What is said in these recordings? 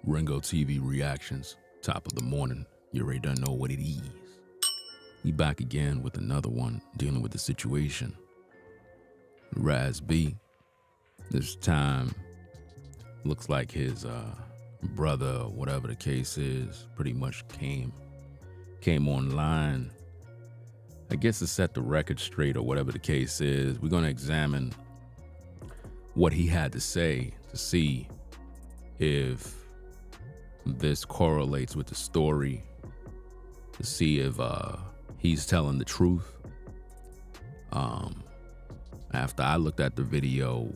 Ringo TV reactions, top of the morning. You already don't know what it is. We back again with another one dealing with the situation. Raz B, this time looks like his brother, whatever the case is, pretty much came online, I guess, to set the record straight or whatever the case is. We're going to examine what he had to say to see if this correlates with the story, to see if he's telling the truth. After I looked at the video,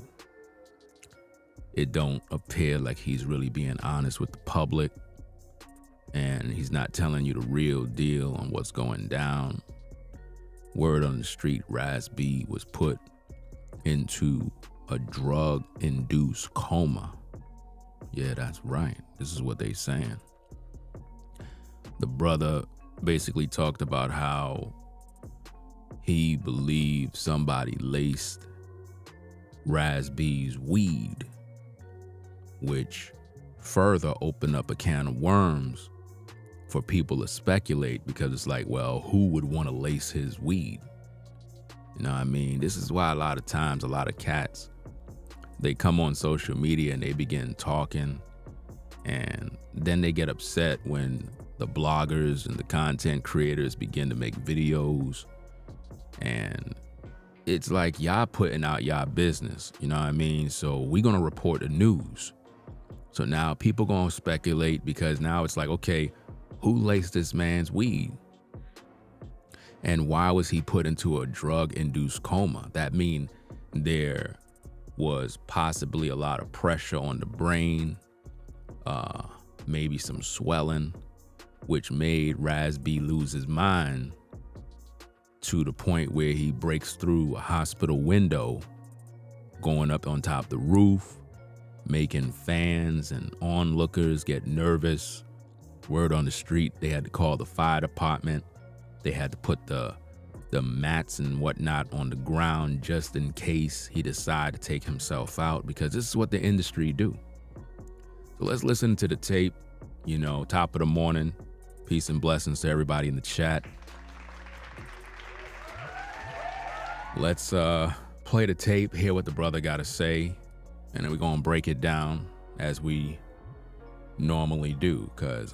it don't appear like he's really being honest with the public, and he's not telling you the real deal on what's going down. Word on the street, Raz B was put into a drug-induced coma. Yeah, that's right. This is what they saying. The brother basically talked about how he believed somebody laced Raz B's weed, which further opened up a can of worms for people to speculate, because it's like, well, who would want to lace his weed? You know what I mean? This is why a lot of times, a lot of cats, they come on social media and they begin talking, and then they get upset when the bloggers and the content creators begin to make videos, and it's like y'all putting out y'all business, you know what I mean? So we're gonna report the news. So now people gonna speculate, because now it's like, okay, who laced this man's weed? And why was he put into a drug-induced coma? That means there was possibly a lot of pressure on the brain, maybe some swelling, which made Raz B lose his mind to the point where he breaks through a hospital window, going up on top of the roof, making fans and onlookers get nervous. Word on the street, they had to call the fire department. They had to put the mats and whatnot on the ground just in case he decided to take himself out, because this is what the industry do. So let's listen to the tape, you know, top of the morning. Peace and blessings to everybody in the chat. Let's play the tape, hear what the brother got to say, and then we're going to break it down as we normally do, because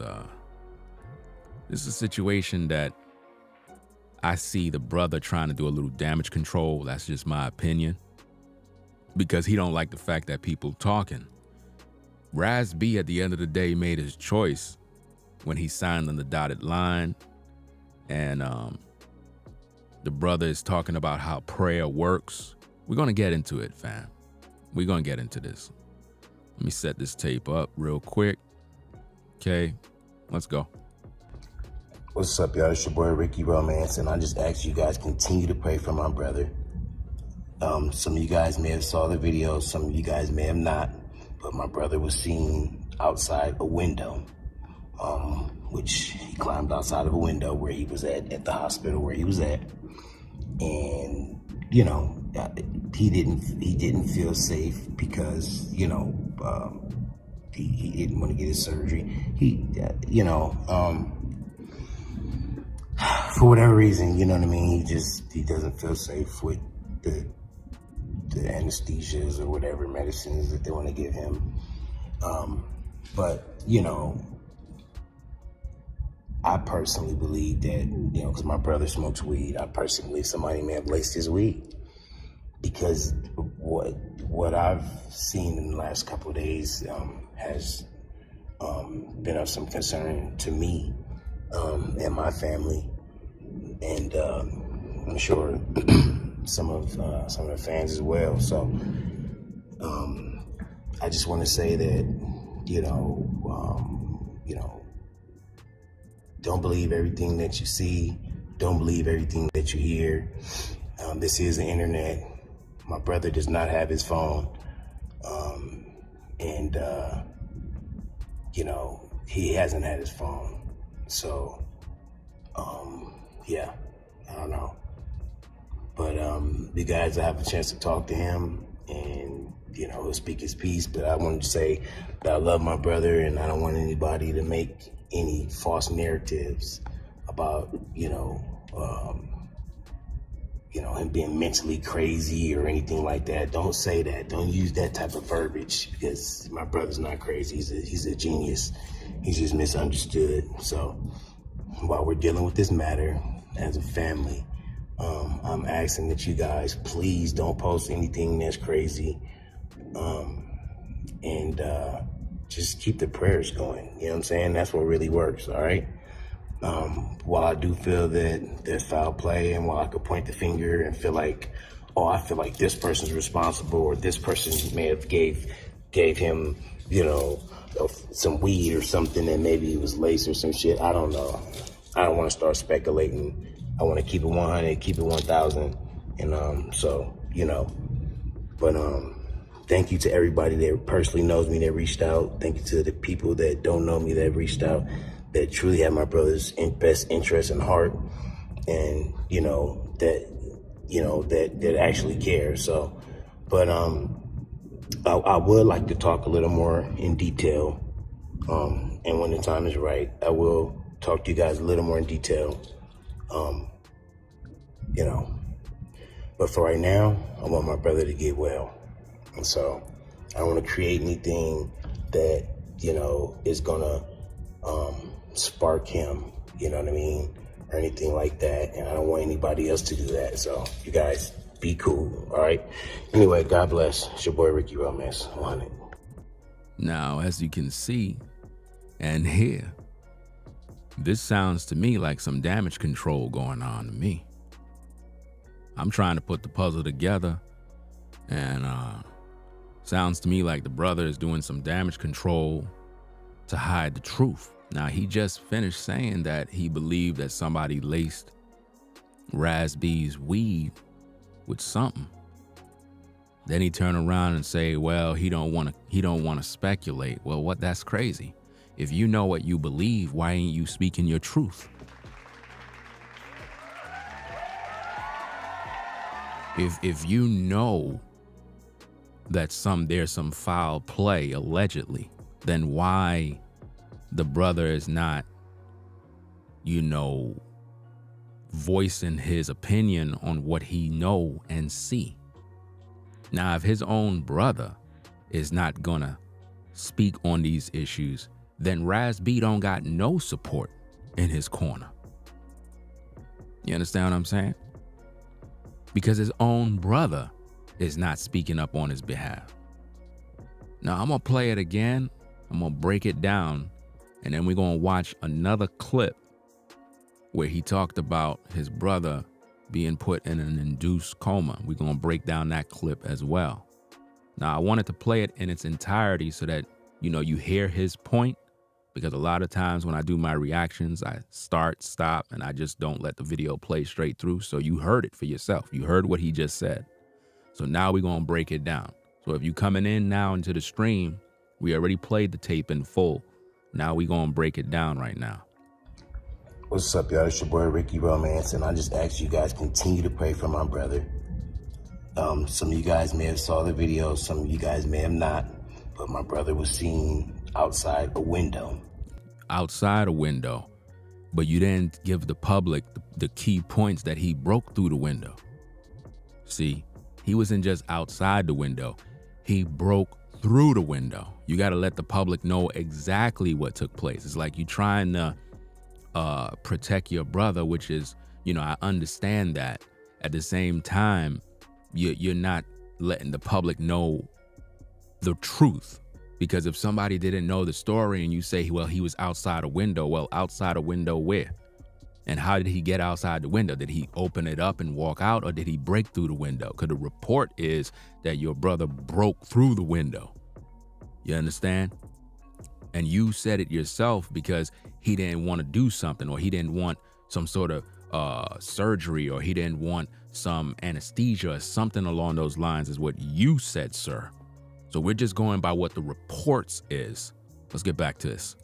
this is a situation that I see the brother trying to do a little damage control. That's just my opinion, because he don't like the fact that people talking. Raz B, at the end of the day, made his choice when he signed on the dotted line, and the brother is talking about how prayer works. We're going to get into it, fam. We're going to get into this. Let me set this tape up real quick. Okay, let's go. What's up, y'all? It's your boy Ricky Romance, and I just ask you guys continue to pray for my brother. Some of you guys may have saw the video, some of you guys may have not, but my brother was seen outside a window, which he climbed outside of a window where he was at the hospital where he was at, and you know, he didn't feel safe because, you know, he didn't want to get his surgery. For whatever reason, you know what I mean, he doesn't feel safe with the anesthesias or whatever medicines that they want to give him. But, you know, I personally believe that, you know, because my brother smokes weed, I personally believe somebody may have laced his weed, because what I've seen in the last couple of days has been of some concern to me and my family, and I'm sure some of the fans as well. So I just want to say that, you know, don't believe everything that you see. Don't believe everything that you hear. This is the internet. My brother does not have his phone, and you know, he hasn't had his phone. So, yeah, I don't know. But you guys have a chance to talk to him, and he'll speak his piece. But I wanted to say that I love my brother, and I don't want anybody to make any false narratives about, him being mentally crazy or anything like that. Don't say that. Don't use that type of verbiage, because my brother's not crazy. He's a genius. He's just misunderstood. So while we're dealing with this matter as a family, I'm asking that you guys please don't post anything that's crazy, and just keep the prayers going. You know what I'm saying? That's what really works. All right. While I do feel that there's foul play, and while I could point the finger and feel like, oh, I feel like this person's responsible, or this person may have gave him, some weed or something, and maybe it was lace or some shit. I don't know. I don't want to start speculating. I want to keep it 100, keep it 1,000. And thank you to everybody that personally knows me that reached out. Thank you to the people that don't know me that reached out, that truly have my brother's best interest in heart, and that actually care. So, but I would like to talk a little more in detail, and when the time is right, I will talk to you guys a little more in detail. But for right now, I want my brother to get well, and so I don't want to create anything that is gonna spark him, you know what I mean, or anything like that. And I don't want anybody else to do that. So you guys be cool, all right? Anyway, God bless. It's your boy Ricky Romance. 100. Now, as you can see and hear, this sounds to me like some damage control going on to me. I'm trying to put the puzzle together, and sounds to me like the brother is doing some damage control to hide the truth. Now, he just finished saying that he believed that somebody laced Raz B's weed with something. Then he turned around and say, well, he don't want to speculate. Well, that's crazy. If you know what you believe, why ain't you speaking your truth? If you know that there's some foul play allegedly, then why the brother is not, voicing his opinion on what he know and see? Now, if his own brother is not gonna speak on these issues, then Raz B don't got no support in his corner. You understand what I'm saying? Because his own brother is not speaking up on his behalf. Now, I'm gonna play it again. I'm gonna break it down, and then we're gonna watch another clip where he talked about his brother being put in an induced coma. We're gonna break down that clip as well. Now, I wanted to play it in its entirety so that, you hear his point, because a lot of times when I do my reactions, I start, stop, and I just don't let the video play straight through. So you heard it for yourself. You heard what he just said. So now we're gonna break it down. So if you coming in now into the stream, we already played the tape in full. Now we gonna break it down right now. What's up, y'all? It's your boy Ricky Romance, and I just ask you guys continue to pray for my brother. Some of you guys may have saw the video, some of you guys may have not, but my brother was seen outside a window. Outside a window, but you didn't give the public the key points that he broke through the window. See, he wasn't just outside the window, he broke through the window. You got to let the public know exactly what took place. It's like you trying to protect your brother, which is, I understand that. At the same time, you're not letting the public know the truth. Because if somebody didn't know the story and you say, well, he was outside a window, well, outside a window where? And how did he get outside the window? Did he open it up and walk out, or did he break through the window? Because the report is that your brother broke through the window. You understand? And you said it yourself because he didn't want to do something, or he didn't want some sort of surgery, or he didn't want some anesthesia or something along those lines is what you said, sir. So we're just going by what the reports is. Let's get back to this.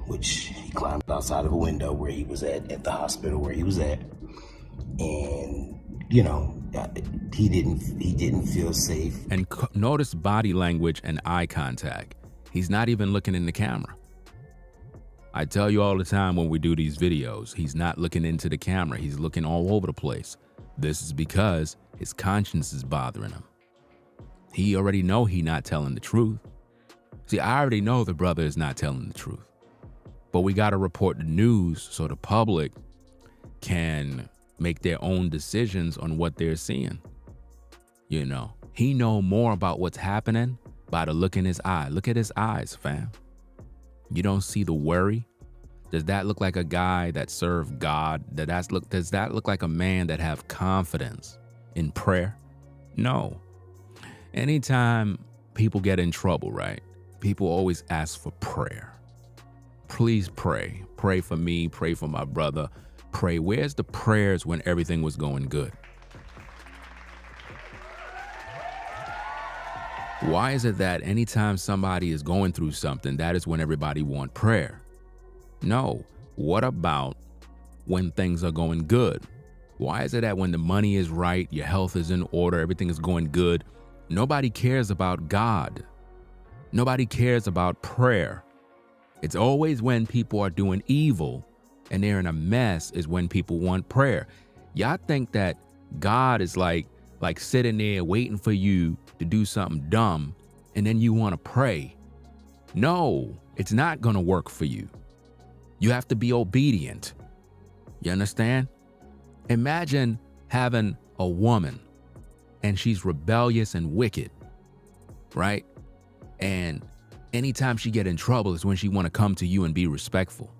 Which he climbed outside of a window where he was at the hospital where he was at. And, He didn't feel safe. And notice body language and eye contact. He's not even looking in the camera. I tell you all the time when we do these videos, he's not looking into the camera. He's looking all over the place. This is because his conscience is bothering him. He already know he not telling the truth. See, I already know the brother is not telling the truth. But we got to report the news so the public can make their own decisions on what they're seeing. You know, he know more about what's happening by the look in his eye. Look at his eyes, fam. You don't see the worry? Does that look like a guy that served God? Does that look like a man that have confidence in prayer? No. Anytime people get in trouble, right? People always ask for prayer. Please pray. Pray for me. Pray for my brother. Pray. Where's the prayers when everything was going good? Why is it that anytime somebody is going through something, that is when everybody want prayer? No. What about when things are going good? Why is it that when the money is right, your health is in order, everything is going good, nobody cares about God? Nobody cares about prayer. It's always when people are doing evil and they're in a mess is when people want prayer. Y'all think that God is like sitting there waiting for you to do something dumb and then you want to pray. No, it's not going to work for you. You have to be obedient. You understand? Imagine having a woman and she's rebellious and wicked, right? And anytime she get in trouble is when she want to come to you and be respectful.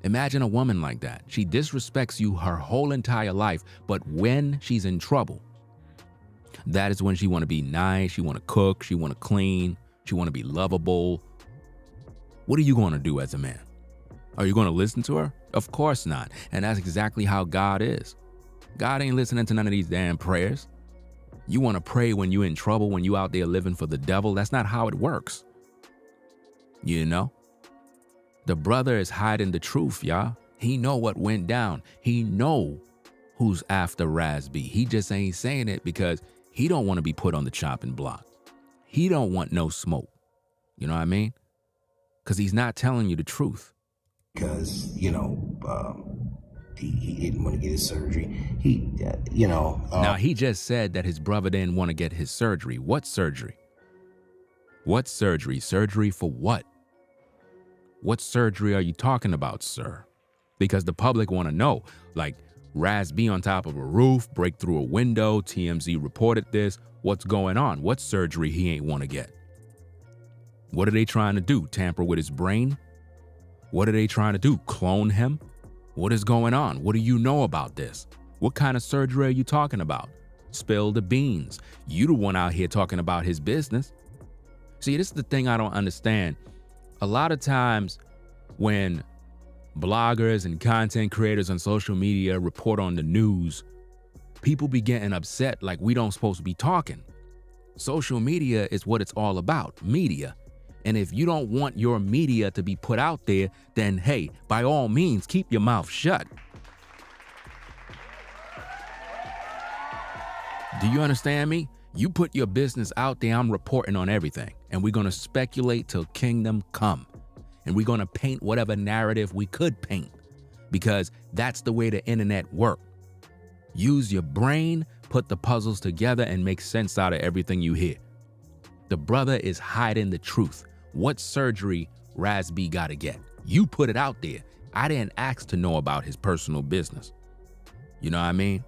Imagine a woman like that. She disrespects you her whole entire life, but when she's in trouble, that is when she want to be nice, she want to cook, she want to clean, she want to be lovable. What are you going to do as a man? Are you going to listen to her? Of course not. And that's exactly how God is. God ain't listening to none of these damn prayers. You want to pray when you're in trouble, when you out there living for the devil. That's not how it works. You know? The brother is hiding the truth, y'all. He know what went down. He know who's after Rasby. He just ain't saying it because he don't want to be put on the chopping block. He don't want no smoke. You know what I mean? Because he's not telling you the truth. Because, you know, he didn't want to get his surgery. Now, he just said that his brother didn't want to get his surgery. What surgery? What surgery? Surgery for what? What surgery are you talking about, sir? Because the public want to know. Like, Rasby on top of a roof, break through a window, TMZ reported this. What's going on? What surgery he ain't want to get? What are they trying to do? Tamper with his brain? What are they trying to do? Clone him? What is going on? What do you know about this? What kind of surgery are you talking about? Spill the beans. You the one out here talking about his business. See, this is the thing I don't understand. A lot of times when bloggers and content creators on social media report on the news, people be getting upset like we don't supposed to be talking. Social media is what it's all about, media. And if you don't want your media to be put out there, then hey, by all means, keep your mouth shut. Do you understand me? You put your business out there, I'm reporting on everything. And we're going to speculate till kingdom come. And we're going to paint whatever narrative we could paint. Because that's the way the internet works. Use your brain, put the puzzles together, and make sense out of everything you hear. The brother is hiding the truth. What surgery Rasby got to get? You put it out there. I didn't ask to know about his personal business. You know what I mean?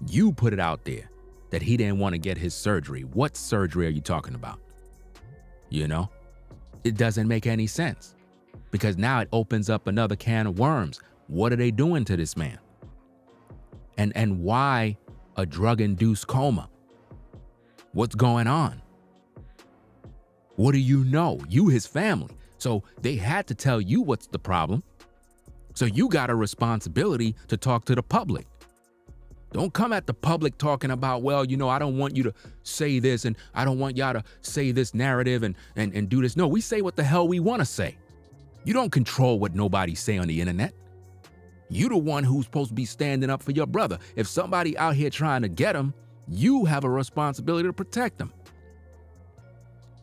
You put it out there that he didn't want to get his surgery. What surgery are you talking about? You know? It doesn't make any sense because now it opens up another can of worms. What are they doing to this man? And why a drug-induced coma? What's going on? What do you know? You, his family. So they had to tell you what's the problem. So you got a responsibility to talk to the public. Don't come at the public talking about, well, you know, I don't want you to say this and I don't want y'all to say this narrative and do this. No, we say what the hell we want to say. You don't control what nobody say on the internet. You the one who's supposed to be standing up for your brother. If somebody out here trying to get him, you have a responsibility to protect him.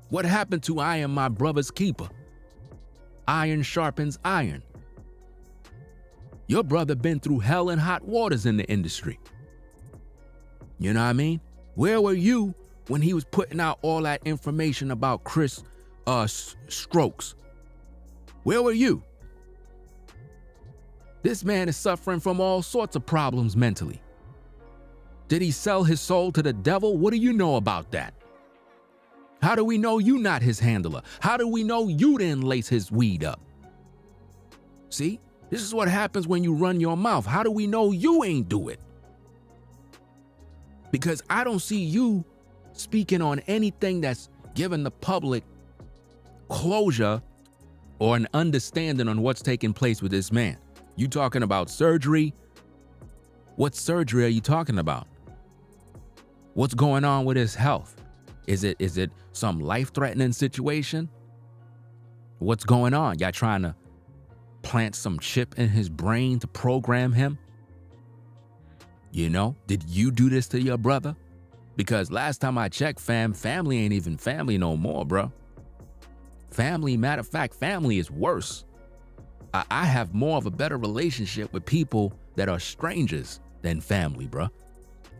What happened to I am my brother's keeper? Iron sharpens iron. Your brother been through hell and hot waters in the industry. You know what I mean? Where were you when he was putting out all that information about Chris strokes? Where were you? This man is suffering from all sorts of problems mentally. Did he sell his soul to the devil? What do you know about that? How do we know you not his handler? How do we know you didn't lace his weed up? See, this is what happens when you run your mouth. How do we know you ain't do it? Because I don't see you speaking on anything that's giving the public closure or an understanding on what's taking place with this man. You talking about surgery? What surgery are you talking about? What's going on with his health? Is it some life-threatening situation? What's going on? Y'all trying to plant some chip in his brain to program him? You know, did you do this to your brother? Because last time I checked, family ain't even family no more, bro. Family, matter of fact, family is worse. I have more of a better relationship with people that are strangers than family, bro.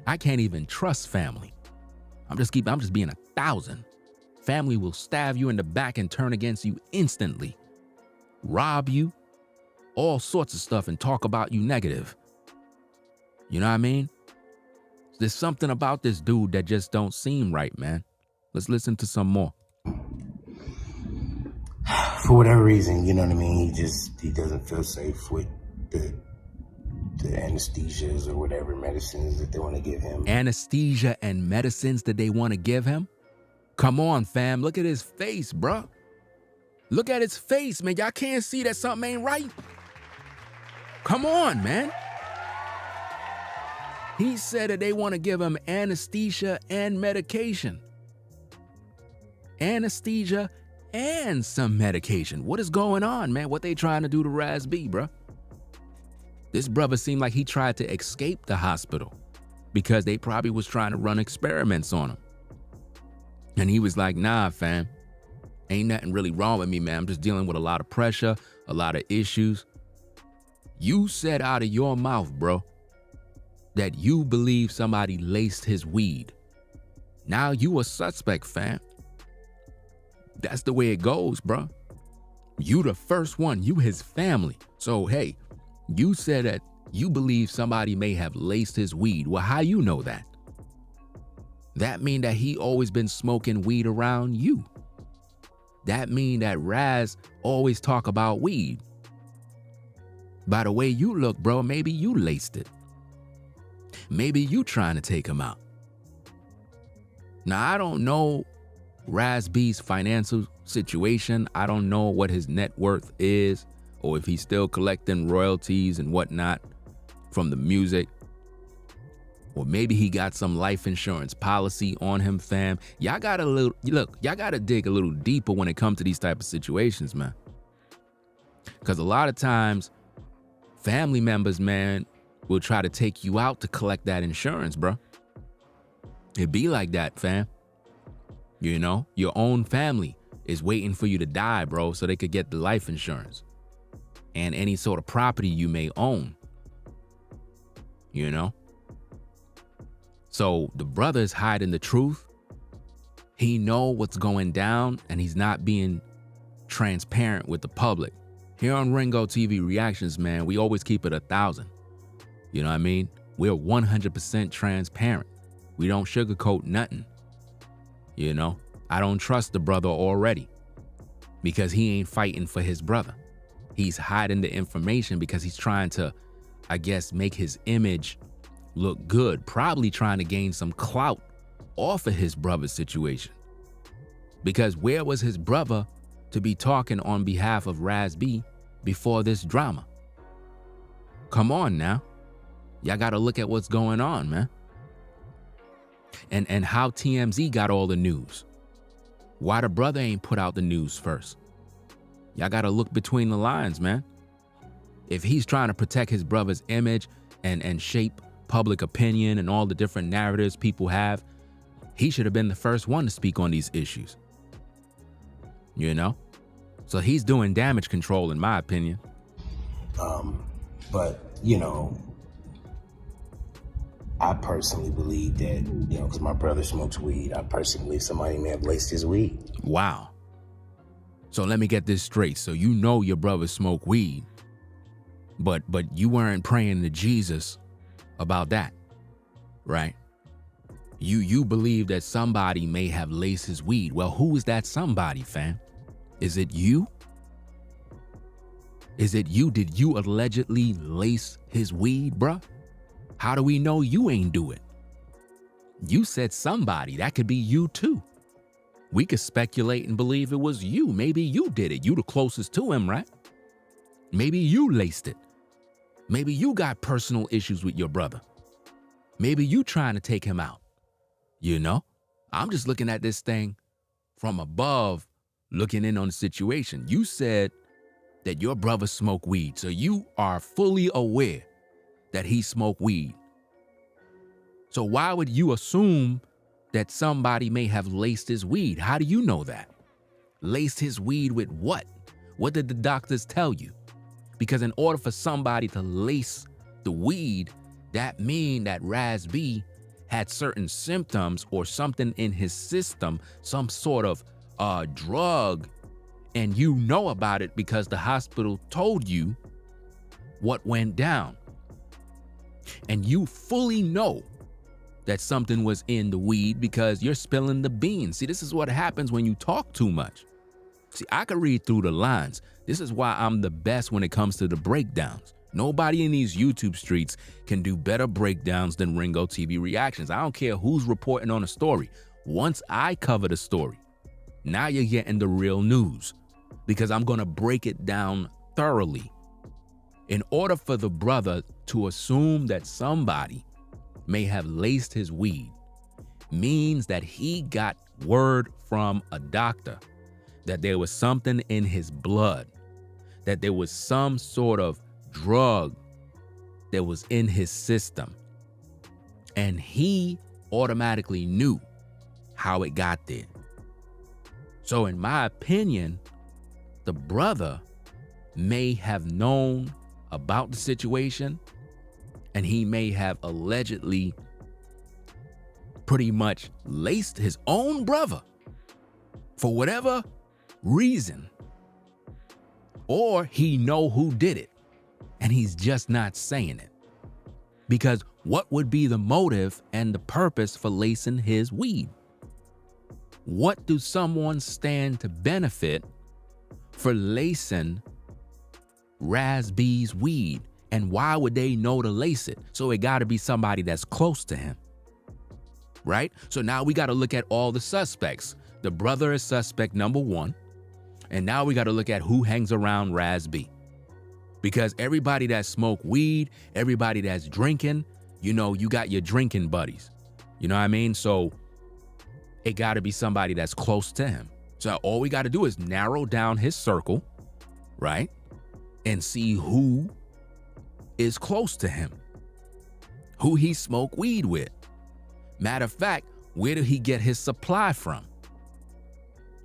I can't even trust family. I'm just being 1,000. Family will stab you in the back and turn against you instantly. Rob you, all sorts of stuff, and talk about you negative. You know what I mean? There's something about this dude that just don't seem right, man. Let's listen to some more. For whatever reason, you know what I mean? He doesn't feel safe with the anesthesias or whatever medicines that they want to give him. Anesthesia and medicines that they want to give him? Come on, fam. Look at his face, bruh. Look at his face, man. Y'all can't see that something ain't right? Come on, man. He said that they want to give him anesthesia and medication. Anesthesia and some medication. What is going on, man? What they trying to do to Raz B, bruh? This brother seemed like he tried to escape the hospital because they probably was trying to run experiments on him. And he was like, nah, fam, ain't nothing really wrong with me, man. I'm just dealing with a lot of pressure, a lot of issues. You said out of your mouth, bro, that you believe somebody laced his weed. Now you a suspect, fam. That's the way it goes, bro. You the first one, you his family. So, hey, you said that you believe somebody may have laced his weed. Well, how you know that? That mean that he always been smoking weed around you. That mean that Raz always talk about weed. By the way you look, bro, maybe you laced it. Maybe you trying to take him out. Now, I don't know Raz B's financial situation. I don't know what his net worth is, or if he's still collecting royalties and whatnot from the music. Or maybe he got some life insurance policy on him, fam. Y'all gotta dig a little deeper when it comes to these type of situations, man. Because a lot of times, family members, man, will try to take you out to collect that insurance, bro. It be like that, fam. You know, your own family is waiting for you to die, bro, so they could get the life insurance and any sort of property you may own. You know? So the brother is hiding the truth. He know what's going down, and he's not being transparent with the public. Here on Ringo TV Reactions, man, we always keep it 1,000. You know what I mean? We're 100% transparent. We don't sugarcoat nothing. You know, I don't trust the brother already because he ain't fighting for his brother. He's hiding the information because he's trying to, I guess, make his image look good, probably trying to gain some clout off of his brother's situation. Because where was his brother to be talking on behalf of Raz B before this drama? Come on now. Y'all got to look at what's going on, man. And how TMZ got all the news. Why the brother ain't put out the news first? Y'all got to look between the lines, man. If he's trying to protect his brother's image and shape public opinion and all the different narratives people have, he should have been the first one to speak on these issues. You know? So he's doing damage control, in my opinion. But, you know, I personally believe that, you know, because my brother smokes weed, I personally believe somebody may have laced his weed. Wow. So let me get this straight. So you know your brother smoked weed, but you weren't praying to Jesus about that, right? You believe that somebody may have laced his weed. Well, who is that somebody, fam? Is it you? Is it you? Did you allegedly lace his weed, bruh? How do we know you ain't do it? You said somebody. That could be you too. We could speculate and believe it was you. Maybe you did it. You the closest to him, right? Maybe you laced it. Maybe you got personal issues with your brother. Maybe you trying to take him out. You know? I'm just looking at this thing from above, looking in on the situation. You said that your brother smoked weed, so you are fully aware that he smoked weed. So why would you assume that somebody may have laced his weed? How do you know that? Laced his weed with what? What did the doctors tell you? Because in order for somebody to lace the weed, that mean that Raz B had certain symptoms or something in his system, some sort of drug, and you know about it because the hospital told you what went down. And you fully know that something was in the weed because you're spilling the beans. See, this is what happens when you talk too much. See, I could read through the lines. This is why I'm the best when it comes to the breakdowns. Nobody in these YouTube streets can do better breakdowns than Ringo TV Reactions. I don't care who's reporting on a story. Once I cover the story, now you're getting the real news because I'm going to break it down thoroughly. In order for the brother to assume that somebody may have laced his weed means that he got word from a doctor that there was something in his blood, that there was some sort of drug that was in his system. And he automatically knew how it got there. So in my opinion, the brother may have known about the situation and he may have allegedly pretty much laced his own brother for whatever reason. Or he know who did it and he's just not saying it. Because what would be the motive and the purpose for lacing his weed? What do someone stand to benefit for lacing Raz B's weed? And why would they know to lace it? So it got to be somebody that's close to him, right? So now we got to look at all the suspects. The brother is suspect number one. And now we got to look at who hangs around Raz B. Because everybody that smoke weed, everybody that's drinking, you know, you got your drinking buddies. You know what I mean? So it got to be somebody that's close to him. So all we got to do is narrow down his circle, right? And see who is close to him, who he smoked weed with. Matter of fact, where did he get his supply from?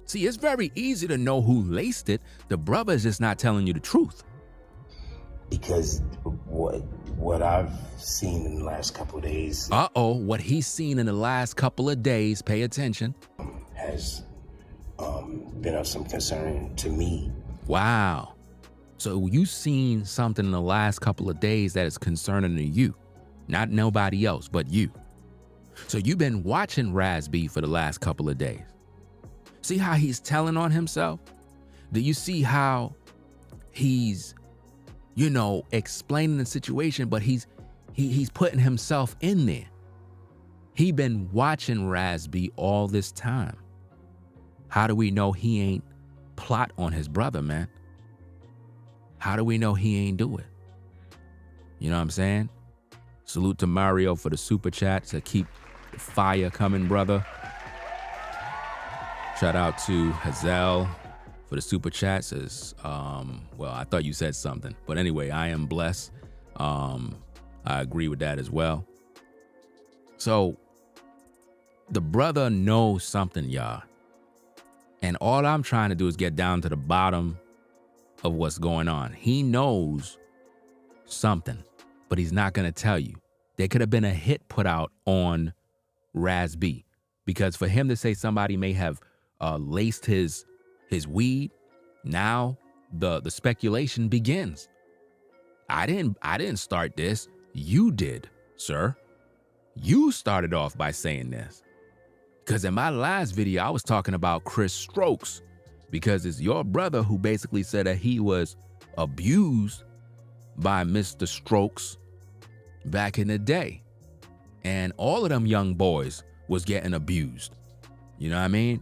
See, it's very easy to know who laced it. The brother is just not telling you the truth. Because what I've seen in the last couple of days. What he's seen in the last couple of days, pay attention. Has been of some concern to me. Wow. So you seen something in the last couple of days that is concerning to you, not nobody else, but you. So you've been watching Raz B for the last couple of days. See how he's telling on himself? Do you see how he's, you know, explaining the situation, but he's putting himself in there. He been watching Raz B all this time. How do we know he ain't plot on his brother, man? How do we know he ain't do it? You know what I'm saying? Salute to Mario for the super chat to keep the fire coming, brother. Shout out to Hazel for the super chat. Says, well, I thought you said something, but anyway, I am blessed. I agree with that as well. So the brother knows something, y'all. And all I'm trying to do is get down to the bottom of what's going on. He knows something, but he's not going to tell you. There could have been a hit put out on Raz B, because for him to say somebody may have laced his weed, now the speculation begins. I didn't start this. You did, sir. You started off by saying this. Because in my last video, I was talking about Chris Strokes, because it's your brother who basically said that he was abused by Mr. Strokes back in the day. And all of them young boys was getting abused. You know what I mean?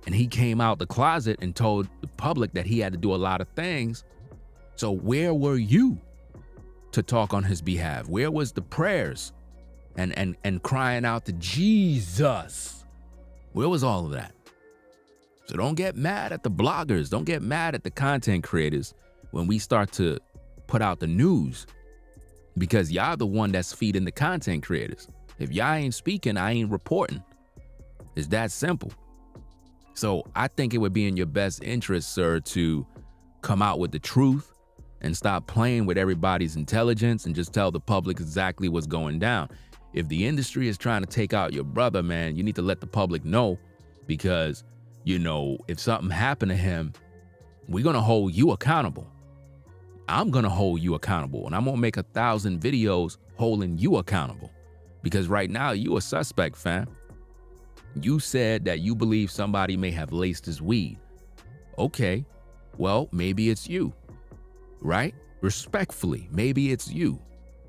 And he came out the closet and told the public that he had to do a lot of things. So where were you to talk on his behalf? Where was the prayers and crying out to Jesus? Where was all of that? So don't get mad at the bloggers. Don't get mad at the content creators when we start to put out the news, because y'all the one that's feeding the content creators. If y'all ain't speaking, I ain't reporting. It's that simple. So I think it would be in your best interest, sir, to come out with the truth and stop playing with everybody's intelligence and just tell the public exactly what's going down. If the industry is trying to take out your brother, man, you need to let the public know, because, you know, if something happened to him, we're going to hold you accountable. I'm going to hold you accountable, and I'm going to make 1,000 videos holding you accountable, because right now you a suspect, fam. You said that you believe somebody may have laced his weed. Okay, well, maybe it's you, right? Respectfully, maybe it's you.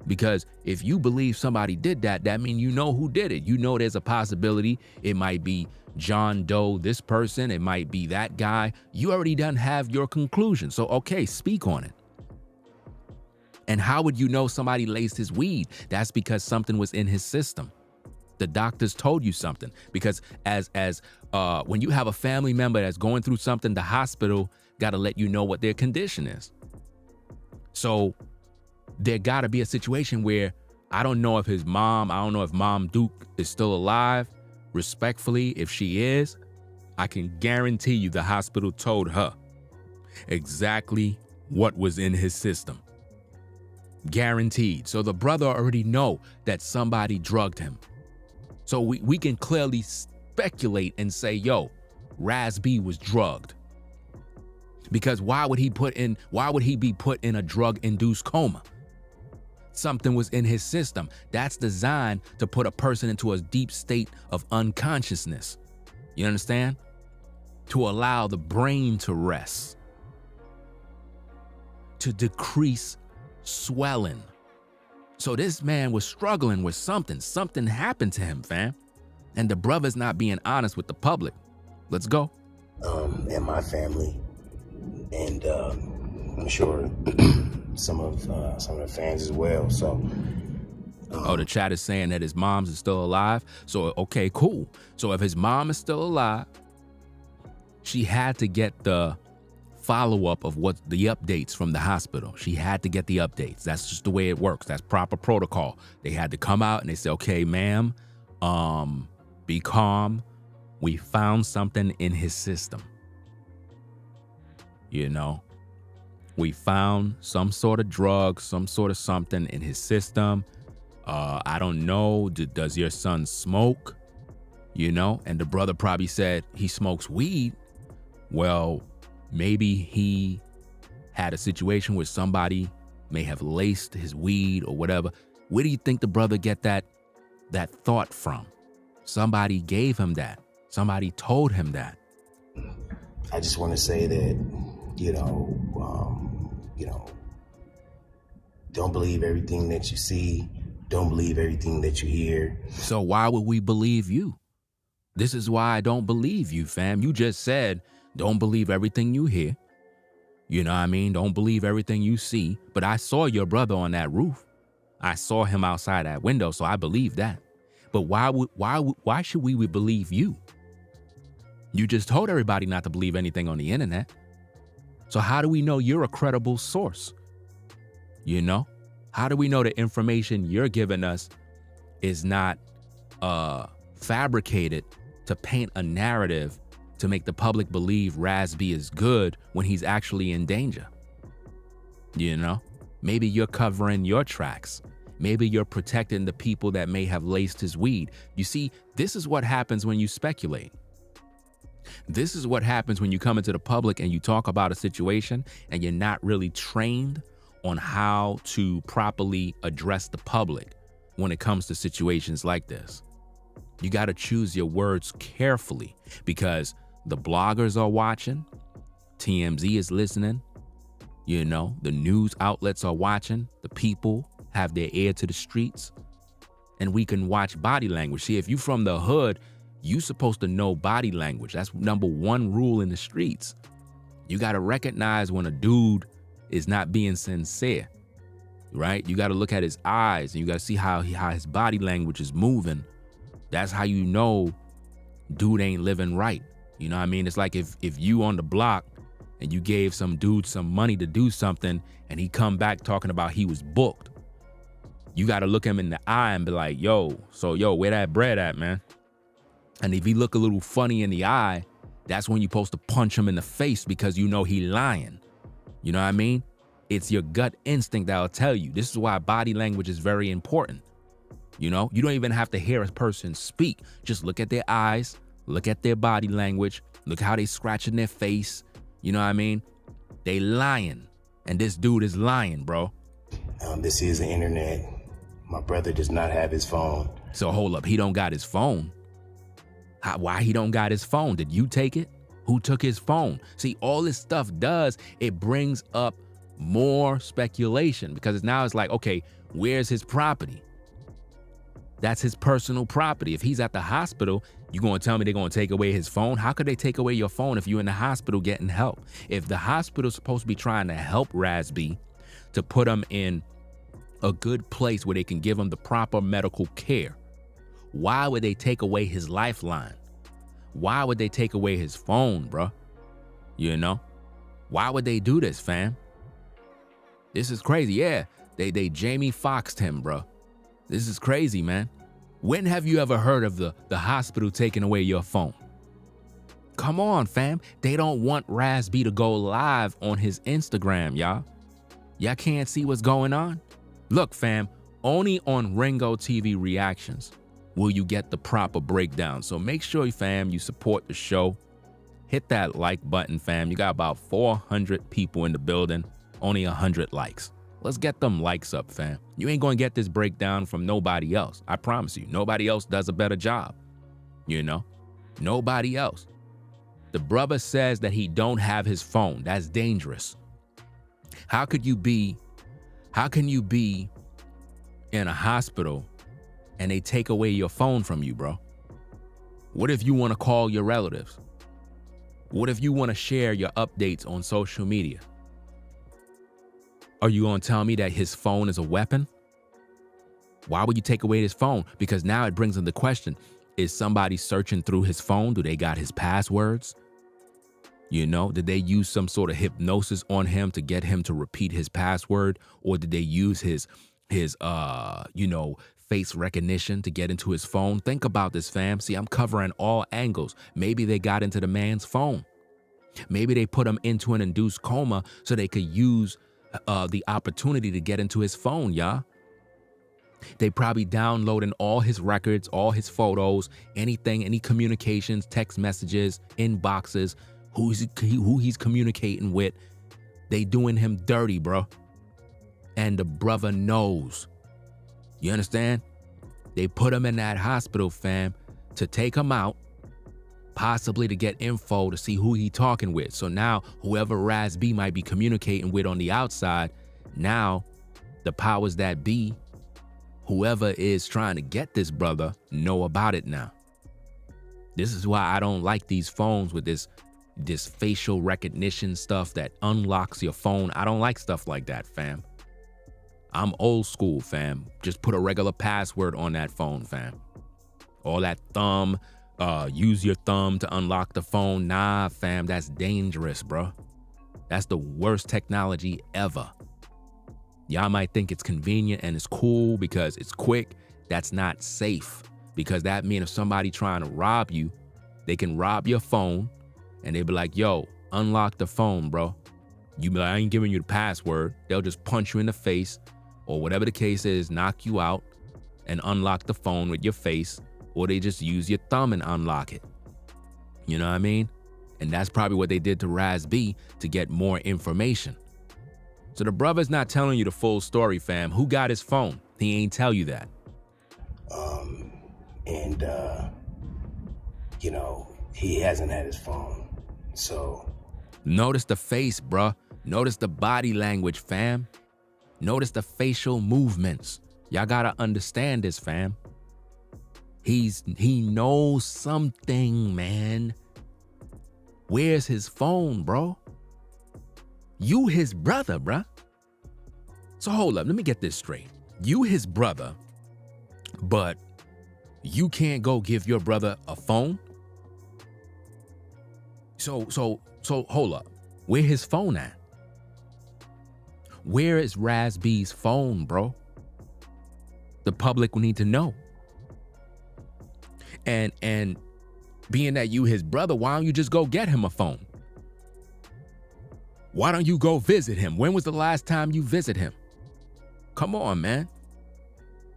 Because if you believe somebody did that, that means you know who did it. You know there's a possibility it might be John Doe, this person, it might be that guy. You already done have your conclusion. So, okay, speak on it. And how would you know somebody laced his weed? That's because something was in his system. The doctors told you something. Because when you have a family member that's going through something, the hospital got to let you know what their condition is. So there got to be a situation where I don't know if Mom Duke is still alive. Respectfully, if she is, I can guarantee you the hospital told her exactly what was in his system. Guaranteed. So the brother already know that somebody drugged him. So we can clearly speculate and say, yo, Raz B was drugged. Because why would he be put in a drug-induced coma? Something was in his system. That's designed to put a person into a deep state of unconsciousness. You understand? To allow the brain to rest. To decrease swelling. So this man was struggling with something. Something happened to him, fam. And the brother's not being honest with the public. Let's go. And my family, and I'm sure some of the fans as well. So. The chat is saying that his mom's is still alive. So okay, cool. So if his mom is still alive, she had to get the follow-up of what the updates from the hospital. She had to get the updates. That's just the way it works. That's proper protocol. They had to come out and they say, okay, ma'am, be calm. We found something in his system. You know, we found some sort of drug, some sort of something in his system. I don't know. Does your son smoke? You know, and the brother probably said he smokes weed. Well, maybe he had a situation where somebody may have laced his weed or whatever. Where do you think the brother get that thought from? Somebody gave him that. Somebody told him that. I just want to say that, don't believe everything that you see. Don't believe everything that you hear. So why would we believe you? This is why I don't believe you, fam. You just said, don't believe everything you hear. You know what I mean? Don't believe everything you see. But I saw your brother on that roof. I saw him outside that window, so I believe that. But why should we believe you? You just told everybody not to believe anything on the internet. So how do we know you're a credible source? You know? How do we know the information you're giving us is not fabricated to paint a narrative to make the public believe Raz B is good when he's actually in danger? You know? Maybe you're covering your tracks. Maybe you're protecting the people that may have laced his weed. You see, this is what happens when you speculate. This is what happens when you come into the public and you talk about a situation and you're not really trained on how to properly address the public when it comes to situations like this. You got to choose your words carefully because the bloggers are watching, TMZ is listening, you know, the news outlets are watching, the people have their ear to the streets, and we can watch body language. See, if you from the hood, you supposed to know body language. That's number one rule in the streets. You got to recognize when a dude is not being sincere, right? You got to look at his eyes and you got to see how his body language is moving. That's how you know dude ain't living right. You know what I mean? It's like if you on the block and you gave some dude some money to do something and he come back talking about he was booked. You got to look him in the eye and be like, yo, where that bread at, man? And if he look a little funny in the eye, that's when you're supposed to punch him in the face because you know he lying. You know what I mean? It's your gut instinct that'll tell you. This is why body language is very important. You know, you don't even have to hear a person speak. Just look at their eyes, look at their body language, look how they scratching their face. You know what I mean? They lying. And this dude is lying, bro. This is the internet. My brother does not have his phone. So hold up, he don't got his phone. Why he don't got his phone? Did you take it? Who took his phone? See, all this stuff does, it brings up more speculation because now it's like, okay, where's his property? That's his personal property. If he's at the hospital, you gonna tell me they're gonna take away his phone? How could they take away your phone if you're in the hospital getting help? If the hospital's supposed to be trying to help Raz B to put him in a good place where they can give him the proper medical care, why would they take away his lifeline? Why would they take away his phone, bro? You know? Why would they do this, fam? This is crazy. Yeah, they Jamie Foxxed him, bro. This is crazy, man. When have you ever heard of the hospital taking away your phone? Come on, fam. They don't want Raz B to go live on his Instagram, y'all. Y'all can't see what's going on? Look, fam, only on Ringo TV Reactions will you get the proper breakdown. So make sure, fam, you support the show. Hit that like button, fam. You got about 400 people in the building, only 100 likes. Let's get them likes up, fam. You ain't gonna get this breakdown from nobody else. I promise you, nobody else does a better job. You know, nobody else. The brother says that he don't have his phone. That's dangerous. How can you be in a hospital and they take away your phone from you, bro? What if you want to call your relatives? What if you want to share your updates on social media? Are you going to tell me that his phone is a weapon? Why would you take away his phone? Because now it brings in the question, is somebody searching through his phone? Do they got his passwords? You know, did they use some sort of hypnosis on him to get him to repeat his password? Or did they use his face recognition to get into his phone? Think about this, fam. See, I'm covering all angles. Maybe they got into the man's phone. Maybe they put him into an induced coma so they could use the opportunity to get into his phone, y'all. They probably downloading all his records, all his photos, anything, any communications, text messages, inboxes, who he's communicating with. They doing him dirty, bro. And the brother knows. You understand? They put him in that hospital, fam, to take him out, possibly to get info to see who he talking with. So now whoever Raz B might be communicating with on the outside, now the powers that be, whoever is trying to get this brother, know about it now. This is why I don't like these phones with this facial recognition stuff that unlocks your phone. I don't like stuff like that, fam. I'm old school, fam. Just put a regular password on that phone, fam. All that thumb, use your thumb to unlock the phone. Nah, fam, that's dangerous, bro. That's the worst technology ever. Y'all might think it's convenient and it's cool because it's quick. That's not safe, because that means if somebody trying to rob you, they can rob your phone and they be like, yo, unlock the phone, bro. You be like, I ain't giving you the password. They'll just punch you in the face or whatever the case is, knock you out and unlock the phone with your face, or they just use your thumb and unlock it. You know what I mean? And that's probably what they did to Raz B to get more information. So the brother's not telling you the full story, fam. Who got his phone? He ain't tell you that. You know, he hasn't had his phone. So Notice the face, bruh. Notice the body language, fam. Notice the facial movements. Y'all gotta understand this, fam. He knows something, man. Where's his phone, bro? You his brother, bruh. So hold up, let me get this straight. You his brother, but you can't go give your brother a phone? So hold up. Where his phone at? Where is Raz B's phone, bro? The public will need to know. And being that you his brother, why don't you just go get him a phone? Why don't you go visit him? When was the last time you visit him? Come on, man.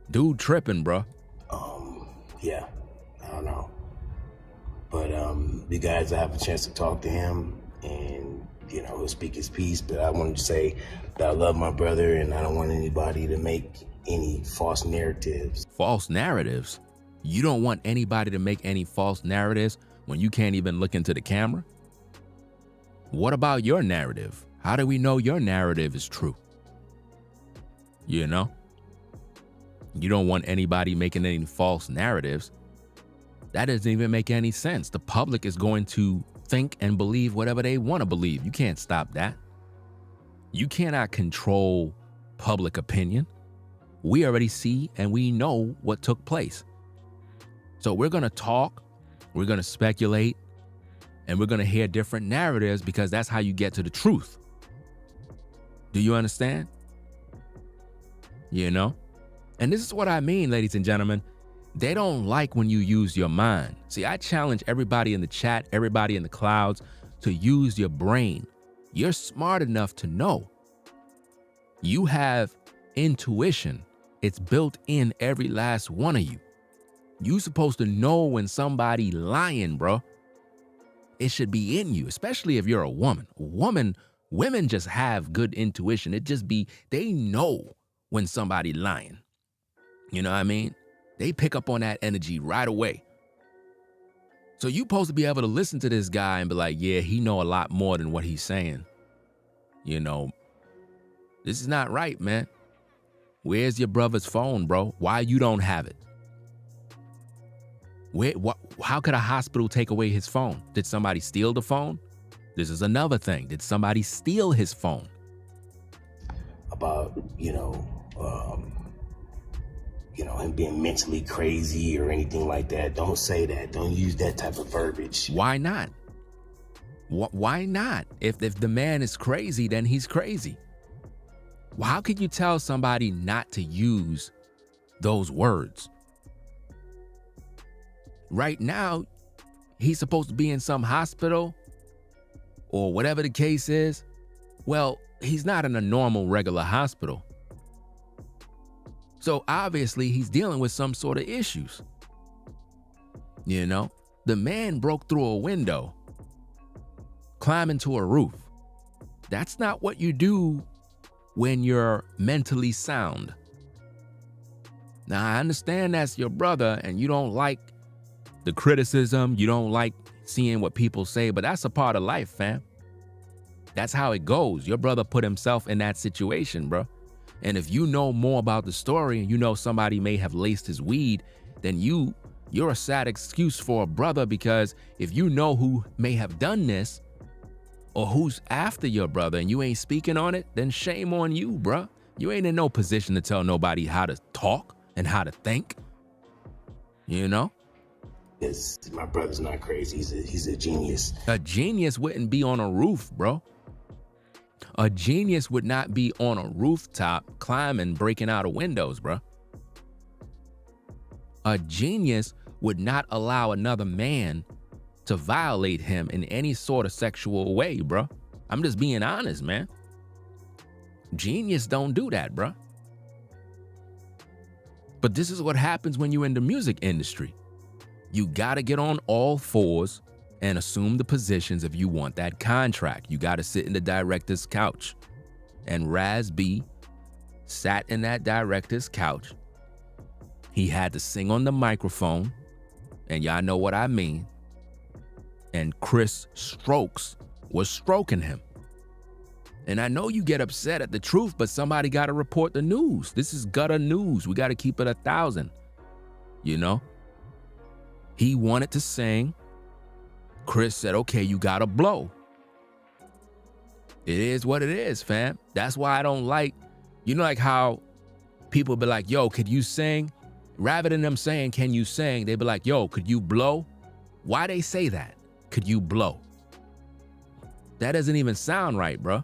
Dude tripping, bro. Yeah, I don't know. But you guys will have a chance to talk to him, and you know, he'll speak his piece. But I wanted to say that I love my brother, and I don't want anybody to make any false narratives. False narratives? You don't want anybody to make any false narratives when you can't even look into the camera? What about your narrative? How do we know your narrative is true? You know? You don't want anybody making any false narratives. That doesn't even make any sense. The public is going to think and believe whatever they want to believe. You can't stop that. You cannot control public opinion. We already see and we know what took place. So we're going to talk, we're going to speculate, and we're going to hear different narratives because that's how you get to the truth. Do you understand? You know? And this is what I mean, ladies and gentlemen. They don't like when you use your mind. See, I challenge everybody in the chat, everybody in the clouds to use your brain. You're smart enough to know. You have intuition. It's built in every last one of you. You supposed to know when somebody lying, bro. It should be in you, especially if you're a woman. Women just have good intuition. It just be, they know when somebody lying. You know what I mean? They pick up on that energy right away. So you supposed to be able to listen to this guy and be like, yeah, he know a lot more than what he's saying. You know, this is not right, man. Where's your brother's phone, bro? Why you don't have it? How could a hospital take away his phone? Did somebody steal the phone? This is another thing. Did somebody steal his phone? About, him being mentally crazy or anything like that. Don't say that. Don't use that type of verbiage. Why not? Why not? If the man is crazy, then he's crazy. Well, how could you tell somebody not to use those words? Right now, he's supposed to be in some hospital or whatever the case is. Well, he's not in a normal, regular hospital. So obviously, he's dealing with some sort of issues. You know, the man broke through a window, climbing to a roof. That's not what you do when you're mentally sound. Now, I understand that's your brother and you don't like the criticism, you don't like seeing what people say, but that's a part of life, fam. That's how it goes. Your brother put himself in that situation, bro. And if you know more about the story and you know somebody may have laced his weed, then you're a sad excuse for a brother, because if you know who may have done this or who's after your brother and you ain't speaking on it, then shame on you, bro. You ain't in no position to tell nobody how to talk and how to think, you know? Because my brother's not crazy. He's a genius. A genius wouldn't be on a roof, bro. A genius would not be on a rooftop climbing, breaking out of windows, bro. A genius would not allow another man to violate him in any sort of sexual way, bro. I'm just being honest, man. Genius don't do that, bro. But this is what happens when you're in the music industry. You gotta get on all fours and assume the positions if you want that contract. You gotta sit in the director's couch. And Raz B sat in that director's couch. He had to sing on the microphone, and y'all know what I mean. And Chris Strokes was stroking him. And I know you get upset at the truth, but somebody got to report the news. This is gutter news. We got to keep it 1,000. You know? He wanted to sing. Chris said, okay, you got to blow. It is what it is, fam. That's why I don't like, you know, like how people be like, yo, could you sing? Rather than them saying, can you sing? They be like, yo, could you blow? Why they say that? Could you blow? That doesn't even sound right, bro.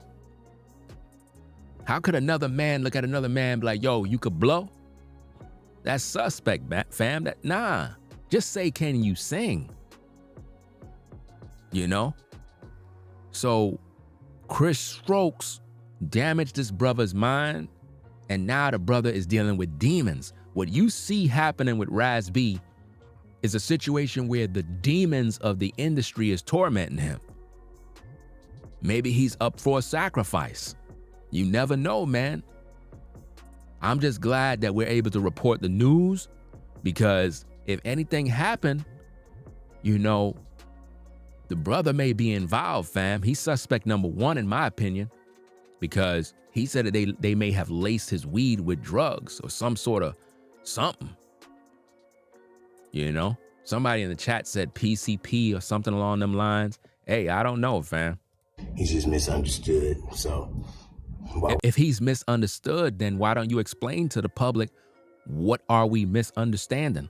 How could another man look at another man and be like, yo, you could blow? That's suspect, fam. Nah, just say, can you sing? You know? So Chris Strokes damaged this brother's mind, and now the brother is dealing with demons. What you see happening with Raz B is a situation where the demons of the industry is tormenting him. Maybe he's up for a sacrifice. You never know, man. I'm just glad that we're able to report the news, because if anything happened, you know, the brother may be involved, fam. He's suspect number one, in my opinion, because he said that they may have laced his weed with drugs or some sort of something. You know, somebody in the chat said PCP or something along them lines. Hey, I don't know, fam. He's just misunderstood. So if he's misunderstood, then why don't you explain to the public, what are we misunderstanding?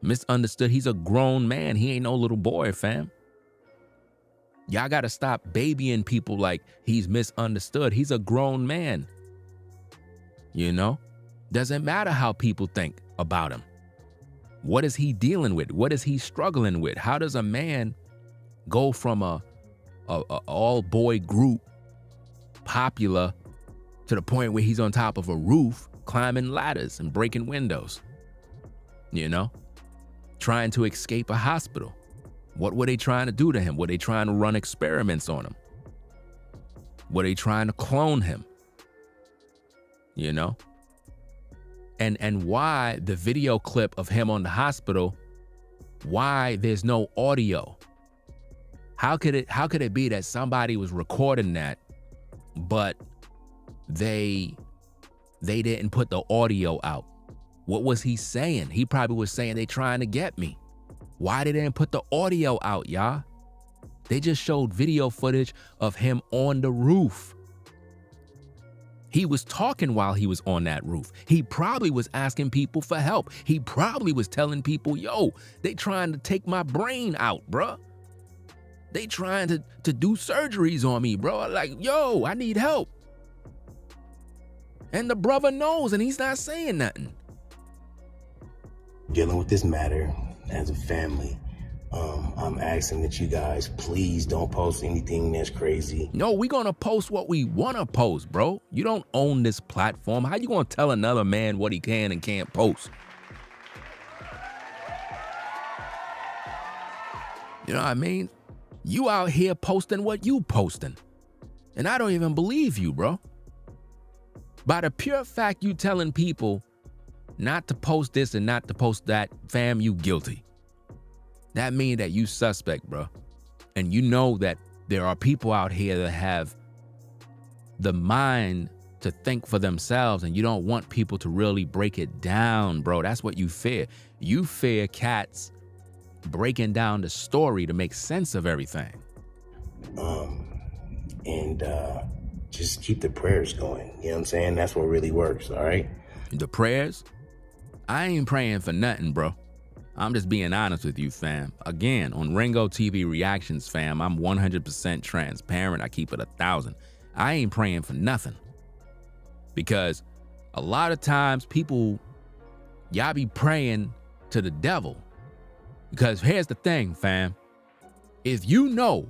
Misunderstood. He's a grown man. He ain't no little boy, fam. Y'all got to stop babying people like he's misunderstood. He's a grown man. You know, doesn't matter how people think about him. What is he dealing with? What is he struggling with? How does a man go from a all-boy group, popular, to the point where he's on top of a roof, climbing ladders and breaking windows? You know, trying to escape a hospital. What were they trying to do to him? Were they trying to run experiments on him? Were they trying to clone him? You know? And why the video clip of him on the hospital, why there's no audio? How could it be that somebody was recording that, but they didn't put the audio out? What was he saying? He probably was saying they trying to get me. Why they didn't put the audio out, y'all? They just showed video footage of him on the roof. He was talking while he was on that roof. He probably was asking people for help. He probably was telling people, yo, they trying to take my brain out, bruh. They trying to do surgeries on me, bro. Like, yo, I need help. And the brother knows, and he's not saying nothing. Dealing with this matter as a family, I'm asking that you guys please don't post anything that's crazy. No, we're gonna post what we wanna post, bro. You don't own this platform. How you gonna tell another man what he can and can't post? You know what I mean? You out here posting what you posting. And I don't even believe you, bro. By the pure fact you telling people not to post this and not to post that, fam, you guilty. That means that you suspect, bro. And you know that there are people out here that have the mind to think for themselves, and you don't want people to really break it down, bro. That's what you fear. You fear cats breaking down the story to make sense of everything. Just keep the prayers going. You know what I'm saying? That's what really works, all right? The prayers? I ain't praying for nothing, bro. I'm just being honest with you, fam. Again, on Ringo TV Reactions, fam, I'm 100% transparent. I keep it 1,000. I ain't praying for nothing. Because a lot of times people, y'all be praying to the devil. Because here's the thing, fam. If you know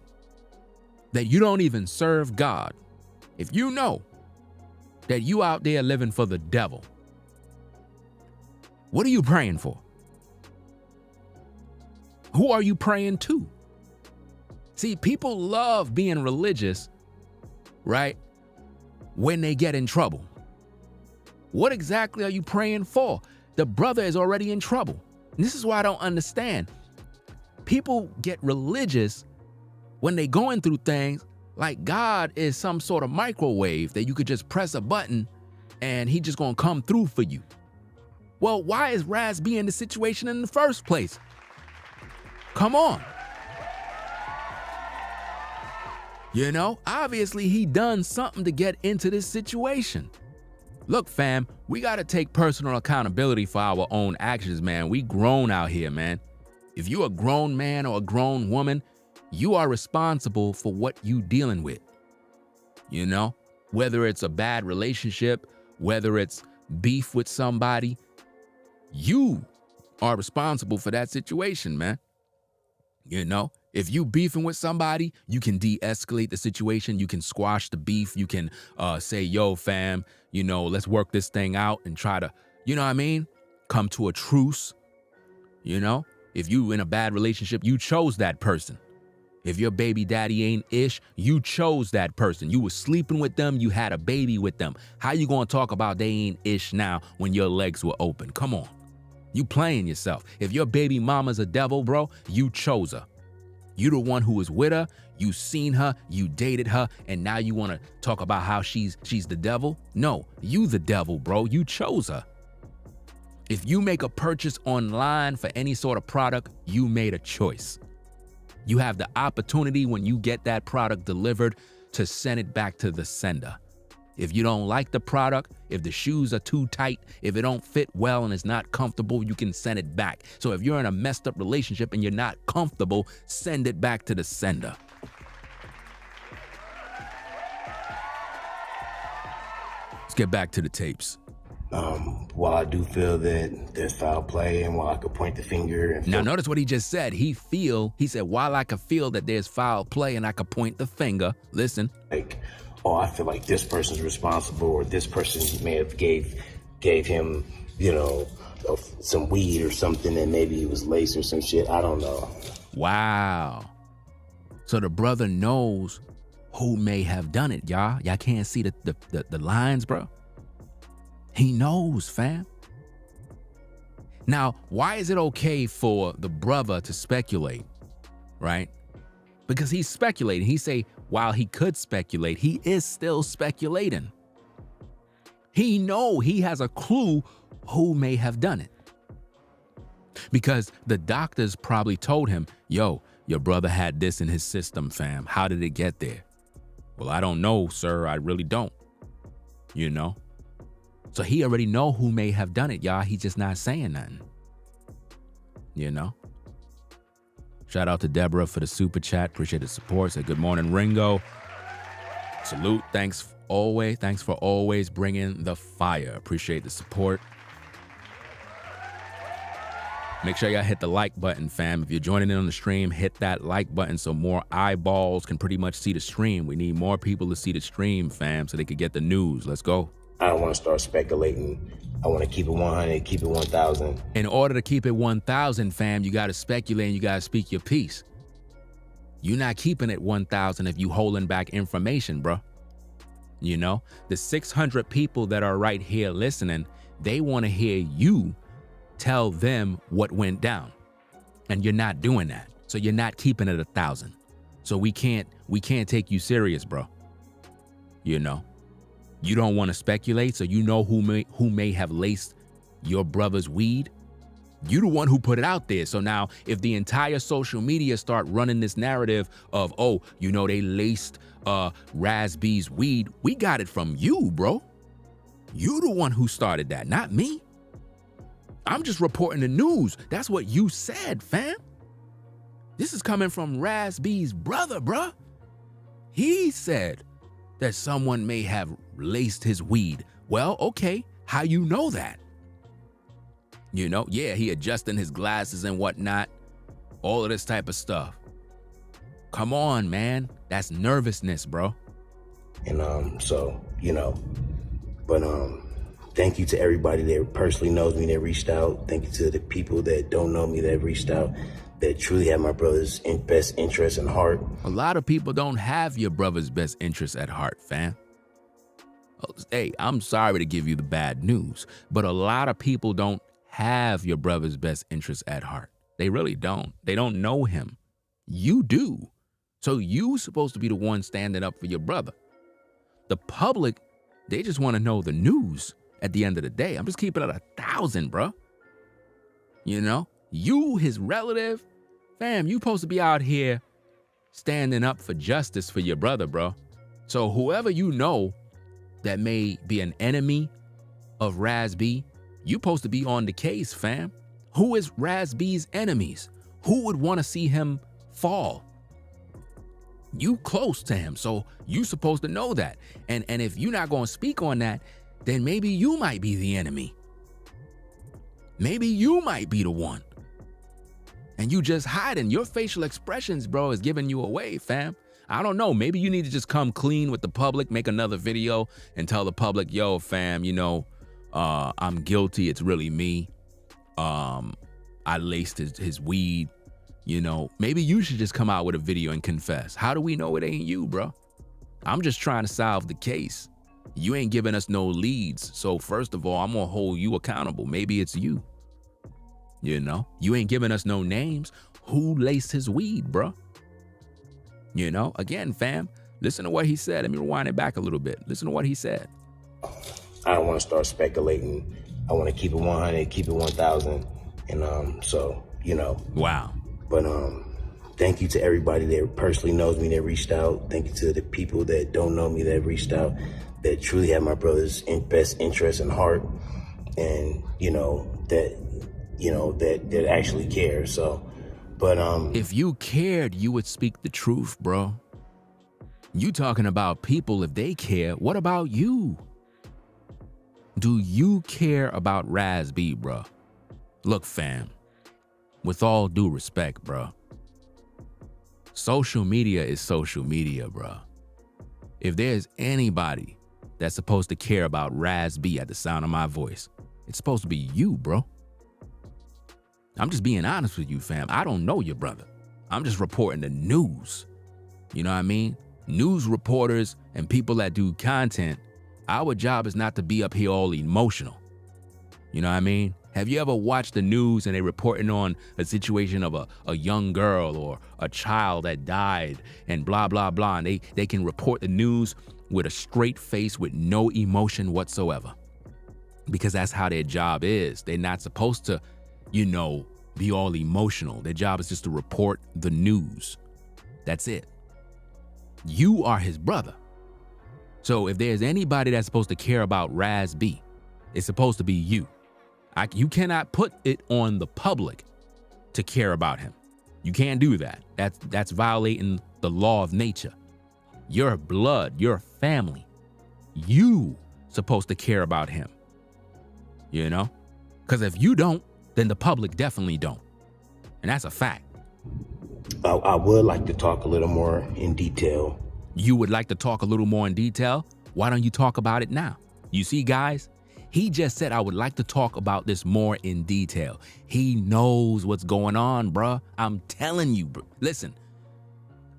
that you don't even serve God, if you know that you out there living for the devil, what are you praying for? Who are you praying to? See, people love being religious, right, when they get in trouble. What exactly are you praying for? The brother is already in trouble. And this is why I don't understand. People get religious when they going through things like God is some sort of microwave that you could just press a button and he just gonna come through for you. Well, why is Raz B in the situation in the first place? Come on. You know, obviously he done something to get into this situation. Look, fam, we gotta take personal accountability for our own actions, man. We grown out here, man. If you a grown man or a grown woman, you are responsible for what you dealing with. You know, whether it's a bad relationship, whether it's beef with somebody, you are responsible for that situation, man. You know, if you beefing with somebody, you can de-escalate the situation. You can squash the beef. You can say, yo, fam, you know, let's work this thing out and try to, you know what I mean? Come to a truce. You know, if you in a bad relationship, you chose that person. If your baby daddy ain't ish, you chose that person. You was sleeping with them. You had a baby with them. How you gonna talk about they ain't ish now when your legs were open? Come on. You playing yourself. If your baby mama's a devil, bro, you chose her. You the one who was with her, you seen her, you dated her, and now you want to talk about how she's the devil? No, you the devil, bro. You chose her. If you make a purchase online for any sort of product, you made a choice. You have the opportunity when you get that product delivered to send it back to the sender. If you don't like the product, if the shoes are too tight, if it don't fit well and it's not comfortable, you can send it back. So if you're in a messed up relationship and you're not comfortable, send it back to the sender. Let's get back to the tapes. While I do feel that there's foul play and while I could point the finger and now notice what he just said. He said, while I could feel that there's foul play and I could point the finger, listen. Like, oh, I feel like this person's responsible or this person may have gave him, you know, some weed or something and maybe it was lace or some shit. I don't know. Wow. So the brother knows who may have done it, y'all. Y'all can't see the lines, bro. He knows, fam. Now, why is it okay for the brother to speculate, right? Because he's speculating. He say, while he could speculate, he is still speculating. He has a clue who may have done it. Because the doctors probably told him, yo, your brother had this in his system, fam. How did it get there? Well, I don't know, sir. I really don't. You know? So he already know who may have done it, y'all. He's just not saying nothing. You know? Shout out to Deborah for the super chat. Appreciate the support. Say good morning, Ringo. Salute. Thanks for always bringing the fire. Appreciate the support. Make sure y'all hit the like button, fam. If you're joining in on the stream, hit that like button so more eyeballs can pretty much see the stream. We need more people to see the stream, fam, so they could get the news. Let's go. I don't want to start speculating. I want to keep it 100, keep it 1,000. In order to keep it 1,000, fam, you got to speculate and you got to speak your piece. You're not keeping it 1,000 if you holding back information, bro. You know, the 600 people that are right here listening, they want to hear you tell them what went down. And you're not doing that. So you're not keeping it 1,000. So we can't take you serious, bro. You know. You don't want to speculate, so you know who may have laced your brother's weed. You the one who put it out there. So now if the entire social media start running this narrative of, oh, you know, they laced Raz B's weed, we got it from you, bro. You the one who started that, not me. I'm just reporting the news. That's what you said, fam. This is coming from Raz B's brother, bruh. He said that someone may have laced his weed. Well, okay, how you know that? You know, yeah, he adjusting his glasses and whatnot, all of this type of stuff. Come on, man. That's nervousness, bro. And so, you know, but thank you to everybody that personally knows me that reached out. Thank you to the people that don't know me that reached out, that truly have my brother's best interest in heart. A lot of people don't have your brother's best interest at heart, fam. Hey, I'm sorry to give you the bad news, but a lot of people don't have your brother's best interest at heart. They really don't. They don't know him. You do. So you supposed to be the one standing up for your brother. The public, they just want to know the news at the end of the day. I'm just keeping it 1,000, bro. You know, you, his relative, fam, you supposed to be out here standing up for justice for your brother, bro. So whoever you know that may be an enemy of Raz B, you supposed to be on the case, fam. Who is Raz B's enemies? Who would want to see him fall? You close to him, so you supposed to know that. And if you're not going to speak on that, then maybe you might be the enemy. Maybe you might be the one. And you just hiding. Your facial expressions, bro, is giving you away, fam. I don't know. Maybe you need to just come clean with the public, make another video and tell the public, yo, fam, you know, I'm guilty. It's really me. I laced his weed. You know, maybe you should just come out with a video and confess. How do we know it ain't you, bro? I'm just trying to solve the case. You ain't giving us no leads. So first of all, I'm going to hold you accountable. Maybe it's you. You know, you ain't giving us no names. Who laced his weed, bro? You know, again, fam, listen to what he said. Let me rewind it back a little bit. Listen to what he said. I don't want to start speculating. I want to keep it 100, keep it 1,000. And so, you know. Wow. But thank you to everybody that personally knows me that reached out. Thank you to the people that don't know me that reached out, that truly have my brother's best interest in heart, and that actually care. So, but if you cared, you would speak the truth, bro. You talking about people, if they care, what about you? Do you care about Raz B, bro? Look, fam. With all due respect, bro, social media is social media, bro. If there's anybody that's supposed to care about Raz B at the sound of my voice, it's supposed to be you, bro. I'm just being honest with you, fam. I don't know your brother. I'm just reporting the news. You know what I mean? News reporters and people that do content, our job is not to be up here all emotional. You know what I mean? Have you ever watched the news and they're reporting on a situation of a young girl or a child that died and blah, blah, blah, and they can report the news with a straight face with no emotion whatsoever? Because that's how their job is. They're not supposed to, you know, be all emotional. Their job is just to report the news. That's it. You are his brother. So if there's anybody that's supposed to care about Raz B, it's supposed to be you. You cannot put it on the public to care about him. You can't do that. That's violating the law of nature. Your blood, your family, you supposed to care about him. You know? Because if you don't, then the public definitely don't. And that's a fact. I would like to talk a little more in detail. You would like to talk a little more in detail? Why don't you talk about it now? You see, guys? He just said, I would like to talk about this more in detail. He knows what's going on, bruh. I'm telling you, bro. Listen,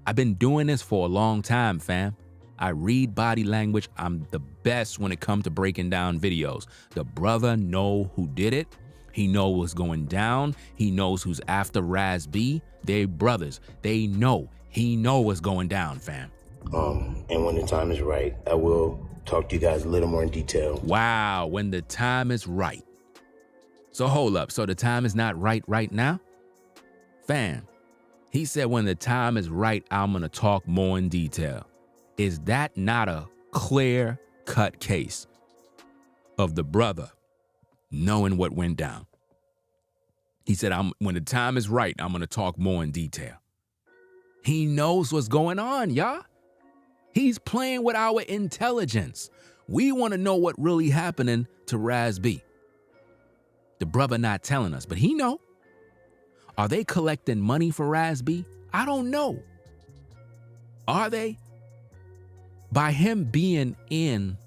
I've been doing this for a long time, fam. I read body language. I'm the best when it comes to breaking down videos. The brother know who did it. He know what's going down. He knows who's after Raz B. They brothers. They know. He know what's going down, fam. And when the time is right, I will talk to you guys a little more in detail. Wow, when the time is right. So hold up, so the time is not right now? Fam, he said when the time is right, I'm gonna talk more in detail. Is that not a clear-cut case of the brother knowing what went down? He said, when the time is right, I'm going to talk more in detail. He knows what's going on, y'all. He's playing with our intelligence. We want to know what really happening to Raz B. The brother not telling us, but he know. Are they collecting money for Raz B? I don't know. Are they? By him being in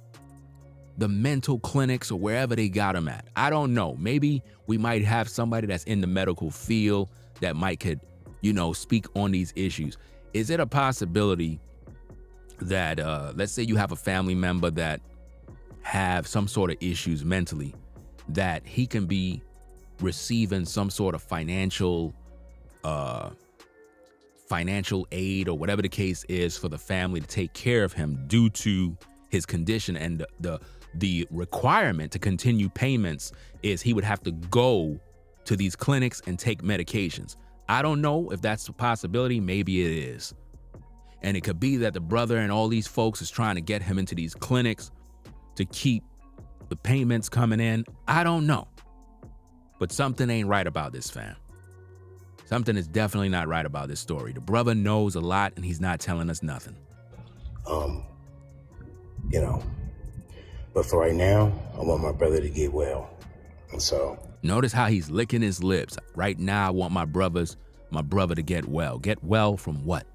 the mental clinics or wherever they got him at, I don't know. Maybe we might have somebody that's in the medical field that could, speak on these issues. Is it a possibility that, let's say you have a family member that have some sort of issues mentally, that he can be receiving some sort of financial aid or whatever the case is for the family to take care of him due to his condition, and the requirement to continue payments is he would have to go to these clinics and take medications. I don't know if that's a possibility. Maybe it is. And it could be that the brother and all these folks is trying to get him into these clinics to keep the payments coming in. I don't know. But something ain't right about this, fam. Something is definitely not right about this story. The brother knows a lot and he's not telling us nothing. But for right now, I want my brother to get well. And so notice how he's licking his lips. Right now, I want my brother to get well. Get well from what?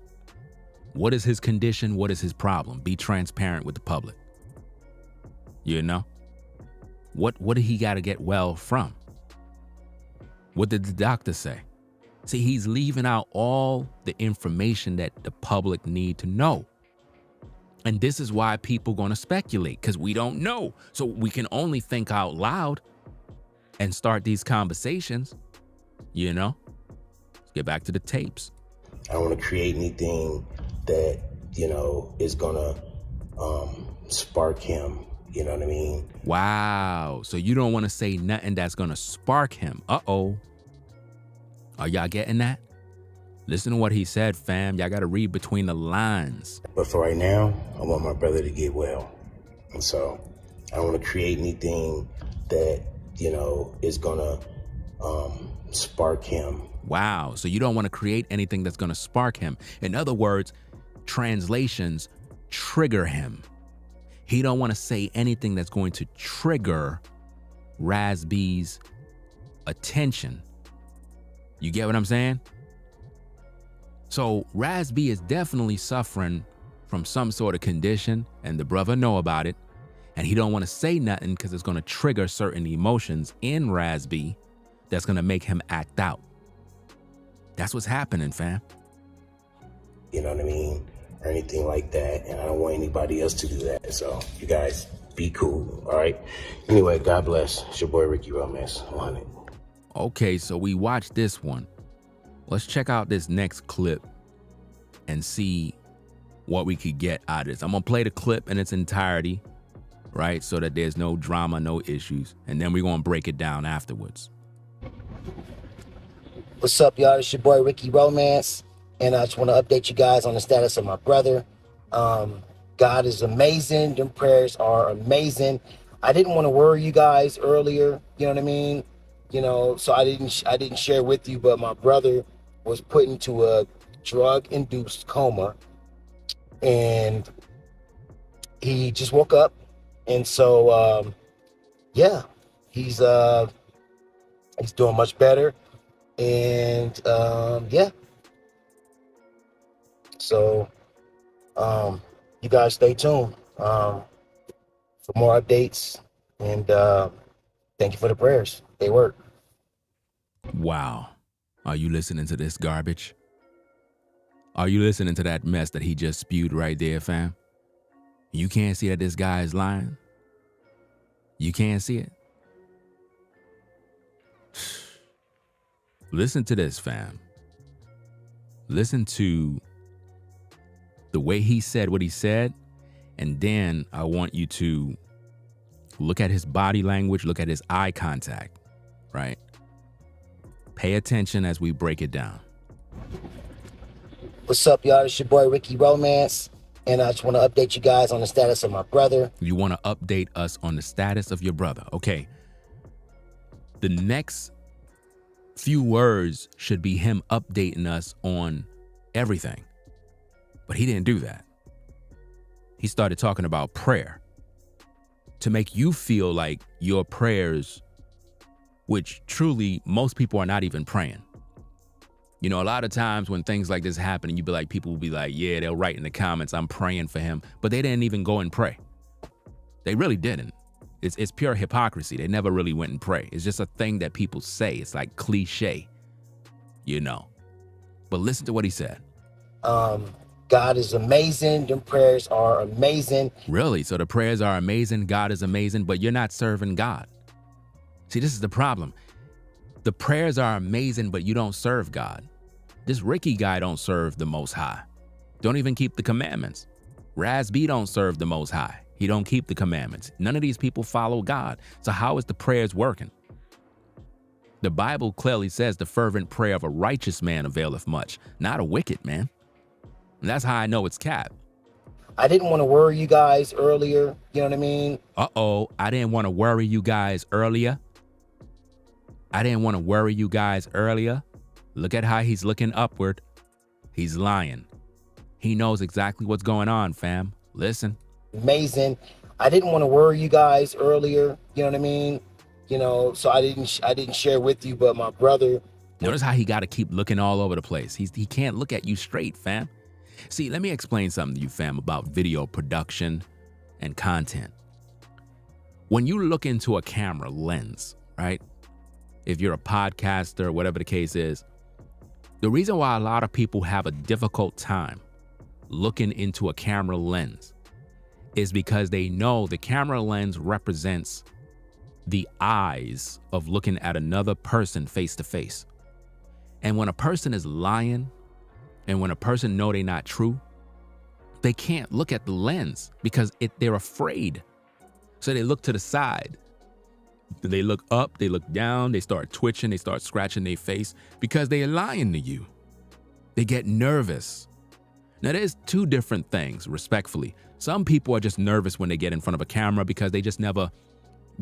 What is his condition? What is his problem? Be transparent with the public. What did he got to get well from? What did the doctor say? See, he's leaving out all the information that the public need to know. And this is why people going to speculate, because we don't know. So we can only think out loud and start these conversations, Let's get back to the tapes. I don't want to create anything that, is going to spark him. You know what I mean? Wow. So you don't want to say nothing that's going to spark him. Uh-oh. Are y'all getting that? Listen to what he said, fam. Y'all got to read between the lines. But for right now, I want my brother to get well. And so I don't want to create anything that, is going to spark him. Wow. So you don't want to create anything that's going to spark him. In other words, translations trigger him. He don't want to say anything that's going to trigger Raz B's attention. You get what I'm saying? So Raz B is definitely suffering from some sort of condition, and the brother know about it, and he don't want to say nothing because it's going to trigger certain emotions in Raz B that's going to make him act out. That's what's happening, fam. You know what I mean? Or anything like that, and I don't want anybody else to do that. So you guys be cool, all right? Anyway, God bless. It's your boy Ricky Romance on it. Okay, so we watched this one. Let's check out this next clip and see what we could get out of this. I'm gonna play the clip in its entirety, right? So that there's no drama, no issues. And then we're gonna break it down afterwards. What's up, y'all? It's your boy Ricky Romance. And I just want to update you guys on the status of my brother. God is amazing. Them prayers are amazing. I didn't want to worry you guys earlier. You know what I mean? So I didn't share with you, but my brother was put into a drug-induced coma, and he just woke up. And so, he's doing much better. And So, you guys stay tuned for more updates, and thank you for the prayers. They work. Wow. Are you listening to this garbage? Are you listening to that mess that he just spewed right there, fam? You can't see that this guy is lying? You can't see it? Listen to this, fam. Listen to the way he said what he said, and then I want you to look at his body language, look at his eye contact, right? Pay attention as we break it down. What's up, y'all? It's your boy Ricky Romance, and I just want to update you guys on the status of my brother. You want to update us on the status of your brother. Okay. The next few words should be him updating us on everything. But he didn't do that. He started talking about prayer to make you feel like your prayers, which truly most people are not even praying. You know, a lot of times when things like this happen, and you be like, people will be like, yeah, they'll write in the comments, I'm praying for him. But they didn't even go and pray. They really didn't. It's pure hypocrisy. They never really went and pray. It's just a thing that people say. It's like cliche, you know. But listen to what he said. God is amazing. Them prayers are amazing. Really? So the prayers are amazing. God is amazing, but you're not serving God. See, this is the problem. The prayers are amazing, but you don't serve God. This Ricky guy don't serve the Most High. Don't even keep the commandments. Raz B don't serve the Most High. He don't keep the commandments. None of these people follow God. So how is the prayers working? The Bible clearly says the fervent prayer of a righteous man availeth much, not a wicked man. And that's how I know it's cap. I didn't want to worry you guys earlier. You know what I mean? Uh-oh, I didn't want to worry you guys earlier. I didn't want to worry you guys earlier. Look at how he's looking upward. He's lying. He knows exactly what's going on, fam. Listen. Amazing. I didn't want to worry you guys earlier. You know what I mean? You know, so I didn't share with you, but my brother. Notice how he got to keep looking all over the place. He can't look at you straight, fam. See, let me explain something to you, fam, about video production and content. When you look into a camera lens, right? If you're a podcaster, whatever the case is, the reason why a lot of people have a difficult time looking into a camera lens is because they know the camera lens represents the eyes of looking at another person face to face. And when a person is lying and when a person know they're not true, they can't look at the lens because they're afraid. So they look to the side. They look up, they look down, they start twitching, they start scratching their face because they are lying to you. They get nervous. Now, there's two different things, respectfully. Some people are just nervous when they get in front of a camera because they just never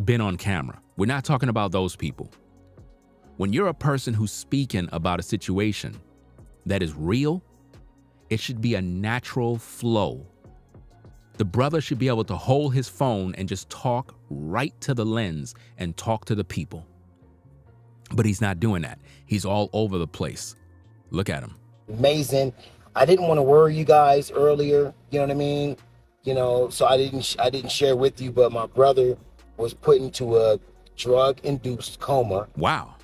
been on camera. We're not talking about those people. When you're a person who's speaking about a situation that is real, it should be a natural flow. The brother should be able to hold his phone and just talk right to the lens and talk to the people. But he's not doing that. He's all over the place. Look at him. Amazing. I didn't want to worry you guys earlier. You know what I mean? You know, so I didn't share with you, but my brother was put into a drug-induced coma. Wow.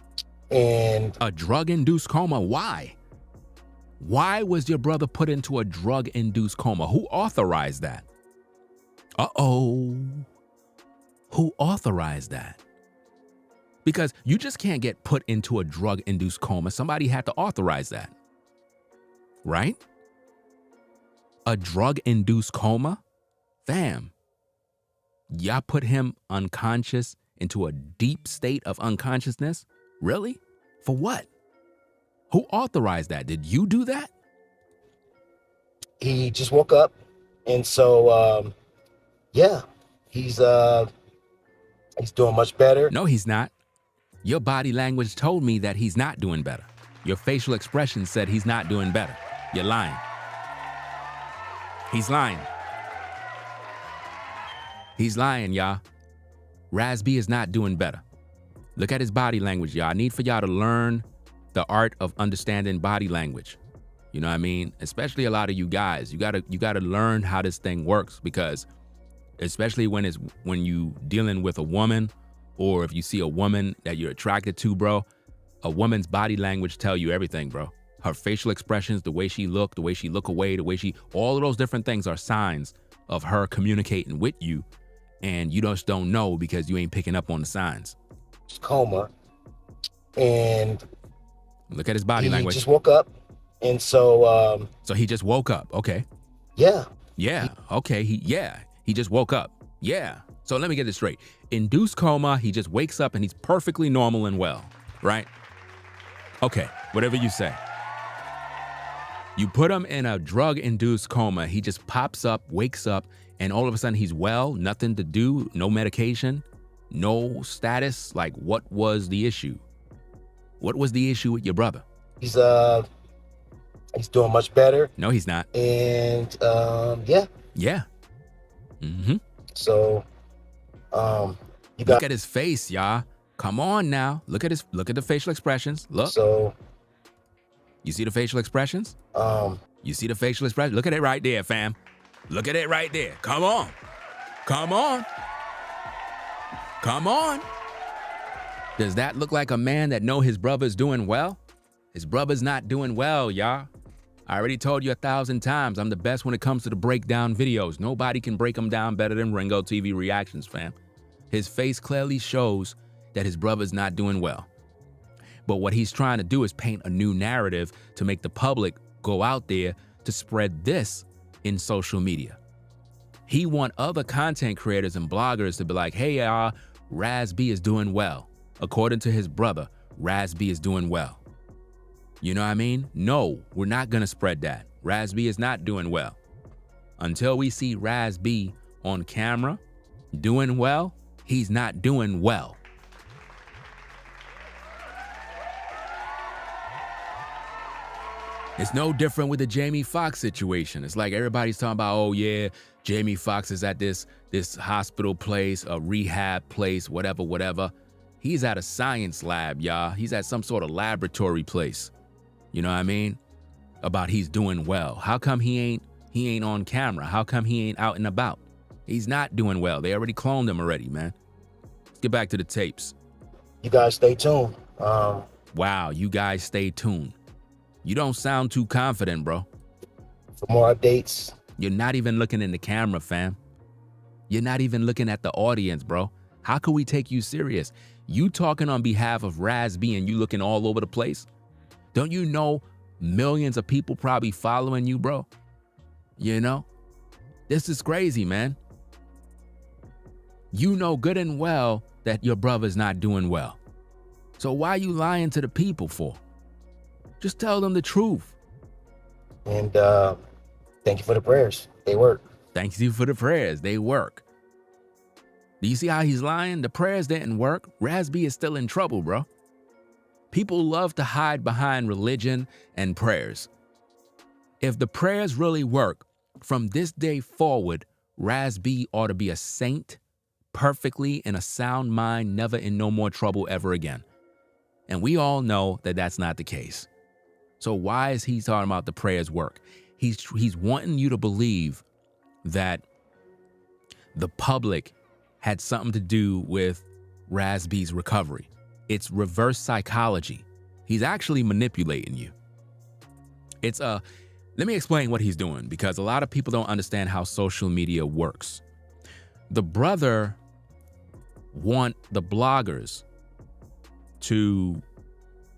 And a drug-induced coma? Why? Why was your brother put into a drug-induced coma? Who authorized that? Uh-oh. Who authorized that? Because you just can't get put into a drug-induced coma. Somebody had to authorize that. Right? A drug-induced coma? Fam. Y'all put him unconscious into a deep state of unconsciousness? Really? For what? Who authorized that? Did you do that? He just woke up. And so, yeah, he's doing much better. No, he's not. Your body language told me that he's not doing better. Your facial expression said he's not doing better. You're lying. He's lying. He's lying, y'all. Raz B is not doing better. Look at his body language, y'all. I need for y'all to learn the art of understanding body language. You know what I mean? Especially a lot of you guys. You gotta learn how this thing works, because especially when you dealing with a woman, or if you see a woman that you're attracted to, bro, a woman's body language tell you everything, bro. Her facial expressions, the way she look away, all of those different things are signs of her communicating with you, and you just don't know because you ain't picking up on the signs. Coma. And look at his body language. He just woke up. And so so he just woke up. Okay. Yeah. Okay. He just woke up. Yeah. So let me get this straight. Induced coma, he just wakes up and he's perfectly normal and well, right? Okay, whatever you say. You put him in a drug-induced coma, he just pops up, wakes up, and all of a sudden he's well, nothing to do, no medication, no status. Like, what was the issue? What was the issue with your brother? He's doing much better. No, he's not. And yeah. Yeah. Mm-hmm. So you got look at his face, y'all. Come on now. Look at the facial expressions. Look. So you see the facial expressions? You see the facial expression? Look at it right there, fam. Look at it right there. Come on. Come on. Come on. Does that look like a man that know his brother's doing well? His brother's not doing well, y'all. I already told you 1,000 times, I'm the best when it comes to the breakdown videos. Nobody can break them down better than Ringo TV Reactions, fam. His face clearly shows that his brother's not doing well. But what he's trying to do is paint a new narrative to make the public go out there to spread this in social media. He want other content creators and bloggers to be like, hey, y'all, Raz B is doing well. According to his brother, Raz B is doing well. You know what I mean? No, we're not gonna spread that. Raz B is not doing well. Until we see Raz B on camera doing well, he's not doing well. It's no different with the Jamie Foxx situation. It's like everybody's talking about, oh yeah, Jamie Foxx is at this hospital place, a rehab place, whatever. He's at a science lab, y'all. He's at some sort of laboratory place. You know what I mean? About he's doing well. How come he ain't on camera? How come he ain't out and about? He's not doing well. They already cloned him already, man. Let's get back to the tapes. You guys stay tuned. Wow, you guys stay tuned. You don't sound too confident, bro. For more updates. You're not even looking in the camera, fam. You're not even looking at the audience, bro. How could we take you serious? You talking on behalf of Raz B and you looking all over the place? Don't you know millions of people probably following you, bro? You know? This is crazy, man. You know good and well that your brother's not doing well. So why are you lying to the people for? Just tell them the truth. And thank you for the prayers. They work. Thank you for the prayers. They work. Do you see how he's lying? The prayers didn't work. Raz B is still in trouble, bro. People love to hide behind religion and prayers. If the prayers really work, from this day forward, Raz B ought to be a saint, perfectly in a sound mind, never in no more trouble ever again. And we all know that that's not the case. So why is he talking about the prayers work? He's wanting you to believe that the public had something to do with Raz B's recovery. It's reverse psychology. He's actually manipulating you. Let me explain what he's doing, because a lot of people don't understand how social media works. The brother want the bloggers to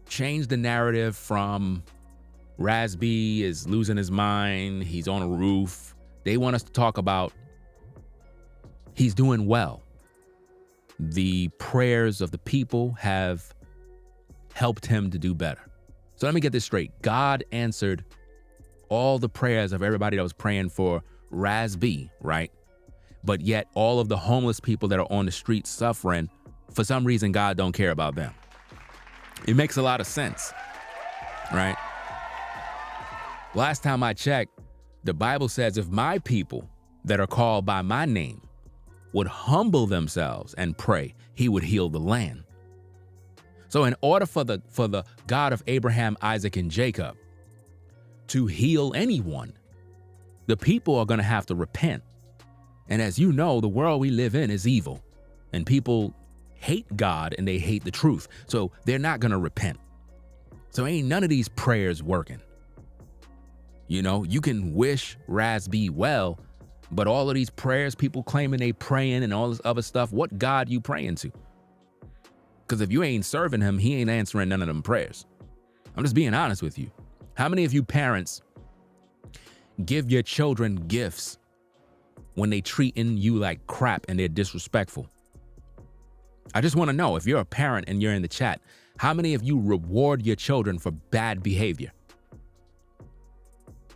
change the narrative from Raz B is losing his mind, he's on a roof. They want us to talk about he's doing well. The prayers of the people have helped him to do better. So let me get this straight. God answered all the prayers of everybody that was praying for Raz B, right? But yet all of the homeless people that are on the street suffering, for some reason, God don't care about them. It makes a lot of sense, right? Last time I checked, the Bible says if my people that are called by my name would humble themselves and pray, he would heal the land. So in order for the God of Abraham, Isaac, and Jacob to heal anyone, the people are going to have to repent. And as you know, the world we live in is evil, and people hate God and they hate the truth. So they're not going to repent. So ain't none of these prayers working. You know, you can wish Raz B well, but all of these prayers, people claiming they praying and all this other stuff, what God you praying to? Because if you ain't serving him, he ain't answering none of them prayers. I'm just being honest with you. How many of you parents give your children gifts when they treating you like crap and they're disrespectful? I just want to know, if you're a parent and you're in the chat, how many of you reward your children for bad behavior?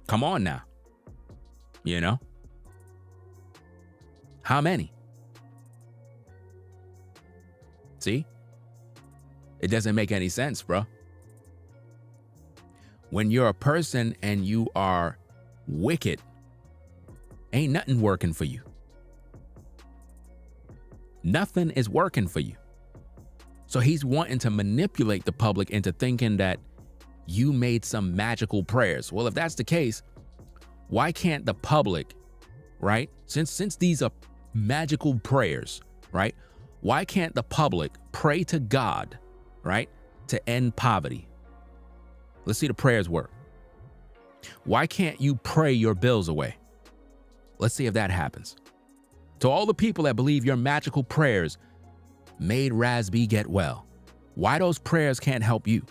Come on now. You know? How many? See? It doesn't make any sense, bro. When you're a person and you are wicked, ain't nothing working for you. Nothing is working for you. So he's wanting to manipulate the public into thinking that you made some magical prayers. Well, if that's the case, why can't the public, right? Since these are magical prayers, right? Why can't the public pray to God, right, to end poverty? Let's see the prayers work. Why can't you pray your bills away? Let's see if that happens. To all the people that believe your magical prayers made Raz B get well, why those prayers can't help you?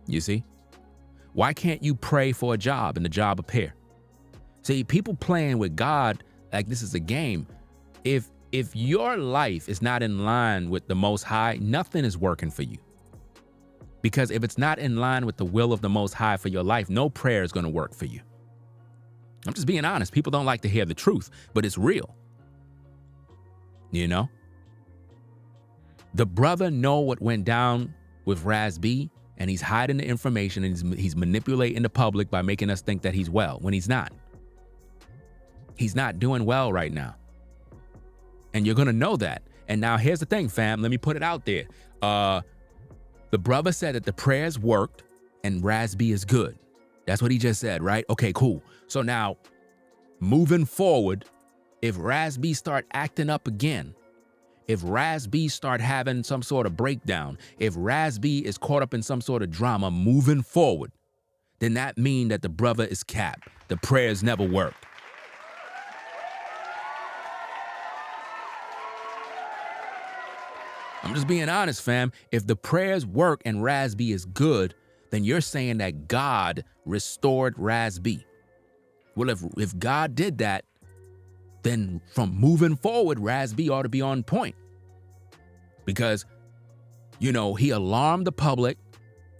You see? Why can't you pray for a job and the job appear? See, people playing with God like this is a game. If your life is not in line with the Most High, nothing is working for you. Because if it's not in line with the will of the Most High for your life, no prayer is going to work for you. I'm just being honest. People don't like to hear the truth, but it's real. You know? The brother know what went down with Raz B, and he's hiding the information, and he's manipulating the public by making us think that he's well when he's not. He's not doing well right now. And you're going to know that. And now here's the thing, fam. Let me put it out there. The brother said that the prayers worked and Raz B is good. That's what he just said, right? Okay, cool. So now, moving forward, if Raz B start acting up again, if Raz B start having some sort of breakdown, if Raz B is caught up in some sort of drama moving forward, then that means that the brother is capped. The prayers never worked. I'm just being honest, fam. If the prayers work and Raz B is good, then you're saying that God restored Raz B. Well, if God did that, then from moving forward, Raz B ought to be on point. Because, you know, he alarmed the public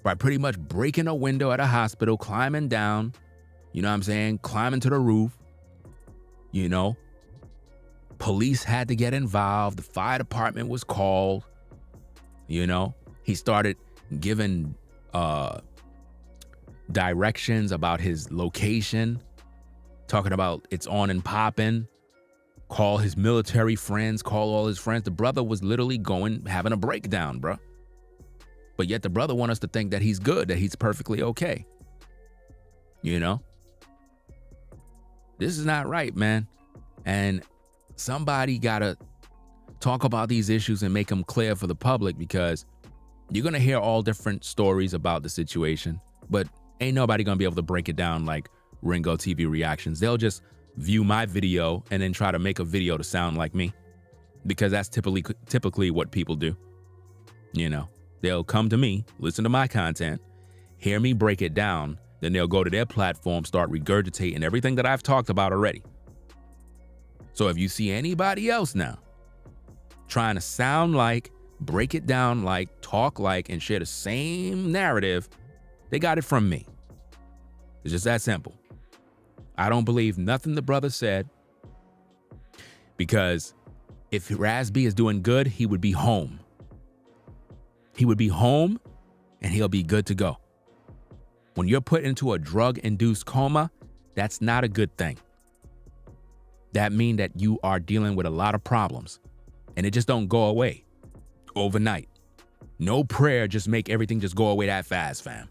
by pretty much breaking a window at a hospital, climbing down, you know what I'm saying, climbing to the roof, you know. Police had to get involved. The fire department was called. You know, he started giving directions about his location, talking about it's on and popping. Call his military friends, call all his friends. The brother was literally having a breakdown, bro. But yet the brother wants us to think that he's good, that he's perfectly okay. You know? This is not right, man. And somebody gotta talk about these issues and make them clear for the public, because you're gonna hear all different stories about the situation, but ain't nobody gonna be able to break it down like Ringo TV Reactions. They'll just view my video and then try to make a video to sound like me, because that's typically what people do. You know, they'll come to me, listen to my content, hear me break it down, then they'll go to their platform, start regurgitating everything that I've talked about already. So if you see anybody else now trying to sound like, break it down like, talk like, and share the same narrative, they got it from me. It's just that simple. I don't believe nothing the brother said, because if Raz B is doing good, he would be home. He would be home and he'll be good to go. When you're put into a drug-induced coma, that's not a good thing. That means that you are dealing with a lot of problems, and it just don't go away overnight. No prayer just make everything just go away that fast, fam.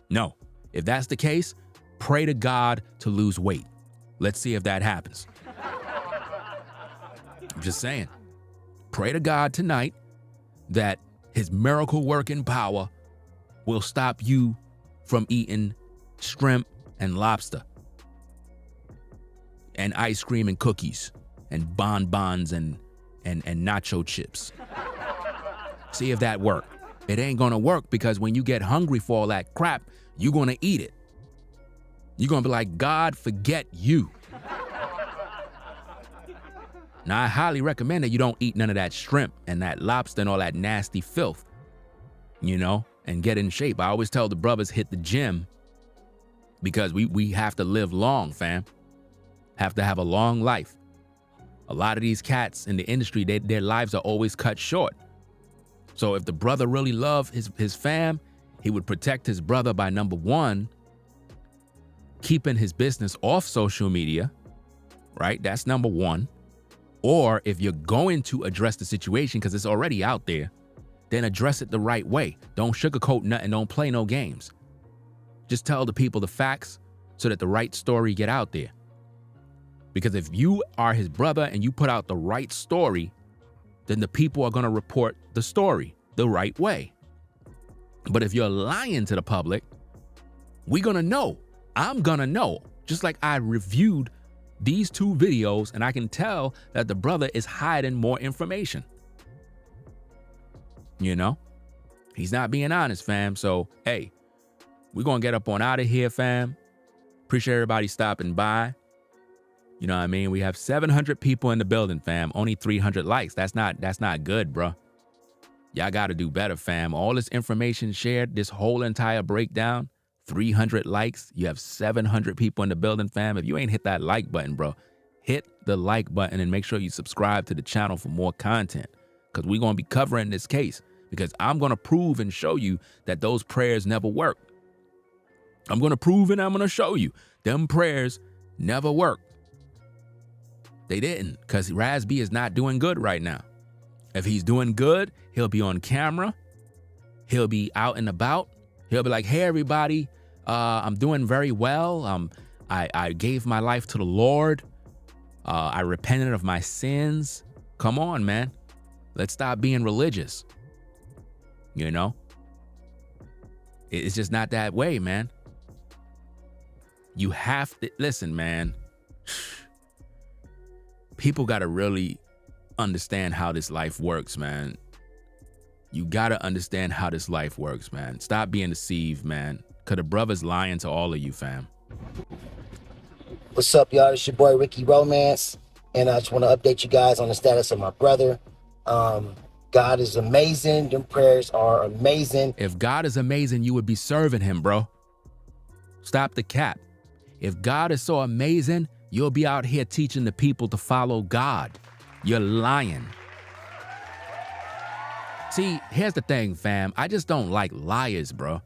No. If that's the case, pray to God to lose weight. Let's see if that happens. I'm just saying. Pray to God tonight that his miracle working power will stop you from eating shrimp and lobster and ice cream and cookies and bonbons and nacho chips. See if that works. It ain't gonna work, because when you get hungry for all that crap, you're gonna eat it. You're gonna be like, God, forget you. Now, I highly recommend that you don't eat none of that shrimp and that lobster and all that nasty filth, you know, and get in shape. I always tell the brothers, hit the gym, because we have to live long, fam. Have to have a long life. A lot of these cats in the industry, their lives are always cut short. So if the brother really loves his fam, He would protect his brother by, number one, keeping his business off social media, right? That's number one. Or if you're going to address the situation, because it's already out there, then address it the right way. Don't sugarcoat nothing. Don't play no games. Just tell the people the facts so that the right story get out there. Because if you are his brother and you put out the right story, then the people are going to report the story the right way. But if you're lying to the public, we're going to know. I'm going to know. Just like I reviewed these two videos, and I can tell that the brother is hiding more information. You know? He's not being honest, fam. So, hey, we're going to get up on out of here, fam. Appreciate everybody stopping by. You know what I mean? We have 700 people in the building, fam. Only 300 likes. That's not good, bro. Y'all got to do better, fam. All this information shared, this whole entire breakdown, 300 likes. You have 700 people in the building, fam. If you ain't hit that like button, bro, hit the like button and make sure you subscribe to the channel for more content, because we're going to be covering this case, because I'm going to prove and show you that those prayers never work. I'm going to prove and I'm going to show you them prayers never work. They didn't, because Raz-B is not doing good right now. If he's doing good, he'll be on camera. He'll be out and about. He'll be like, hey, everybody, I'm doing very well. I gave my life to the Lord. I repented of my sins. Come on, man. Let's stop being religious. You know? It's just not that way, man. You have to, listen, man. People got to really understand how this life works, man. You got to understand how this life works, man. Stop being deceived, man. Because the brother's lying to all of you, fam. What's up, y'all? It's your boy, Ricky Romance. And I just want to update you guys on the status of my brother. God is amazing. Them prayers are amazing. If God is amazing, you would be serving him, bro. Stop the cap. If God is so amazing, you'll be out here teaching the people to follow God. You're lying. See, here's the thing, fam. I just don't like liars, bro.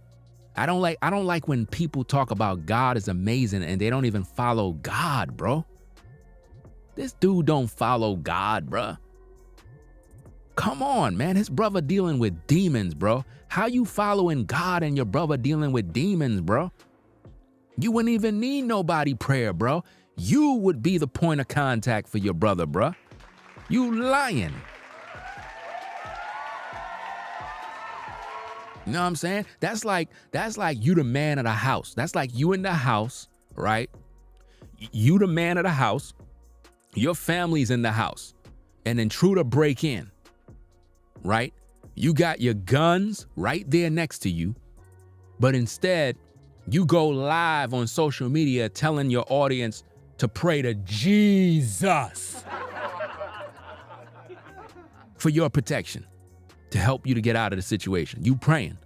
I don't like when people talk about God is amazing and they don't even follow God, bro. This dude don't follow God, bro. Come on, man. His brother dealing with demons, bro. How you following God and your brother dealing with demons, bro? You wouldn't even need nobody prayer, bro. You would be the point of contact for your brother, bro. You lying. You know what I'm saying? That's like you the man of the house. That's like you in the house, right? You the man of the house. Your family's in the house. An intruder break in, right? You got your guns right there next to you. But instead, you go live on social media telling your audience to pray to Jesus for your protection, to help you to get out of the situation. You praying.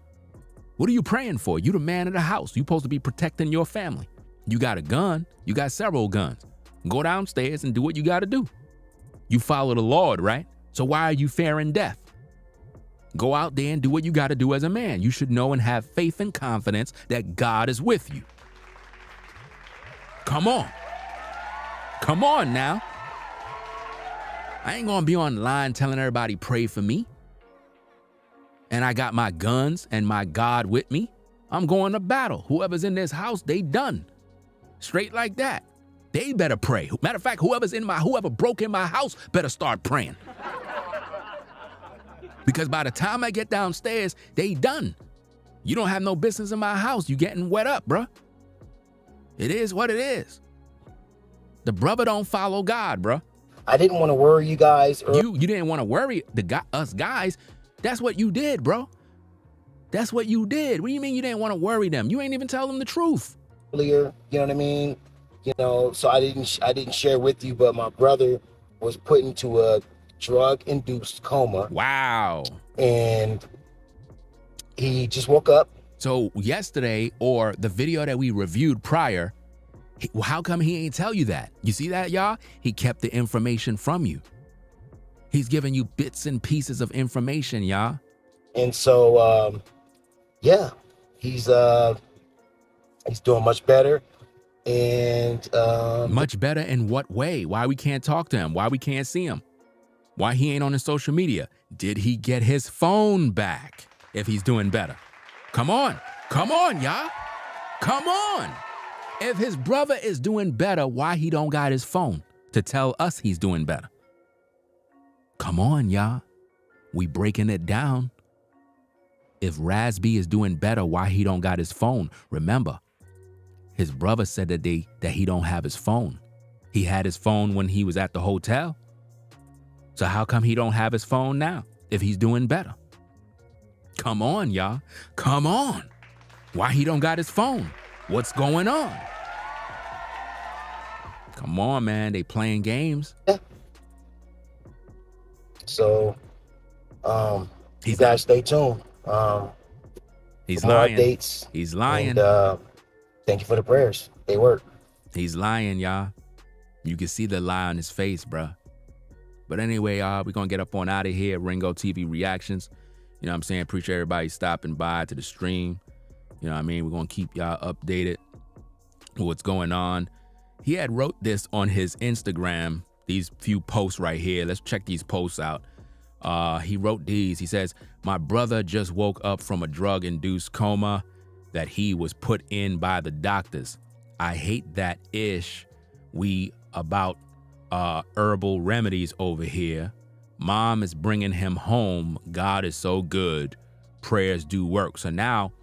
What are you praying for? You the man of the house. You supposed to be protecting your family. You got a gun. You got several guns. Go downstairs and do what you got to do. You follow the Lord, right? So why are you fearing death? Go out there and do what you got to do as a man. You should know and have faith and confidence that God is with you. Come on. Come on now. I ain't gonna be online telling everybody pray for me. And I got my guns and my God with me. I'm going to battle. Whoever's in this house, they done. Straight like that. They better pray. Matter of fact, whoever broke in my house better start praying. Because by the time I get downstairs, they done. You don't have no business in my house. You getting wet up, bruh. It is what it is. The brother don't follow God, bruh. I didn't want to worry you guys. You didn't want to worry us guys. That's what you did, bro. That's what you did. What do you mean you didn't want to worry them? You ain't even tell them the truth. Earlier, you know what I mean? You know, so I didn't share with you, but my brother was put into a drug-induced coma. Wow. And he just woke up. So yesterday, or the video that we reviewed prior, how come he ain't tell you that? You see that, y'all? He kept the information from you. He's giving you bits and pieces of information, y'all. And so, yeah, he's doing much better. And much better in what way? Why we can't talk to him? Why we can't see him? Why he ain't on his social media? Did he get his phone back if he's doing better? Come on, y'all. Come on. If his brother is doing better, why he don't got his phone to tell us he's doing better? Come on, y'all. We breaking it down. If Razby is doing better, why he don't got his phone? Remember, his brother said that he don't have his phone. He had his phone when he was at the hotel. So how come he don't have his phone now if he's doing better? Come on, y'all. Come on. Why he don't got his phone? What's going on? Come on, man. They playing games. Yeah. So, you guys stay tuned. He's more lying. Updates. He's lying. And, thank you for the prayers. They work. He's lying, y'all. You can see the lie on his face, bruh. But anyway, y'all, we're going to get up on out of here. Ringo TV Reactions. You know what I'm saying? Appreciate everybody stopping by to the stream. You know what I mean? We're going to keep y'all updated with what's going on. He had wrote this on his Instagram, these few posts right here. Let's check these posts out. He wrote these. He says, my brother just woke up from a drug-induced coma that he was put in by the doctors. I hate that ish. We about herbal remedies over here. Mom is bringing him home. God is so good. Prayers do work. So now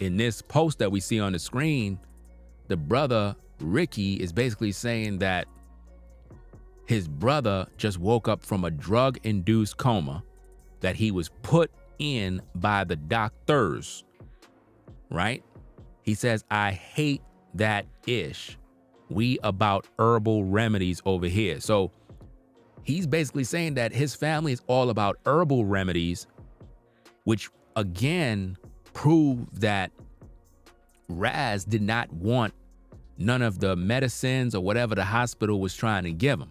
in this post that we see on the screen, the brother Ricky is basically saying that his brother just woke up from a drug-induced coma that he was put in by the doctors, right? He says, I hate that ish. We about herbal remedies over here. So he's basically saying that his family is all about herbal remedies, which again prove that Raz did not want none of the medicines or whatever the hospital was trying to give him.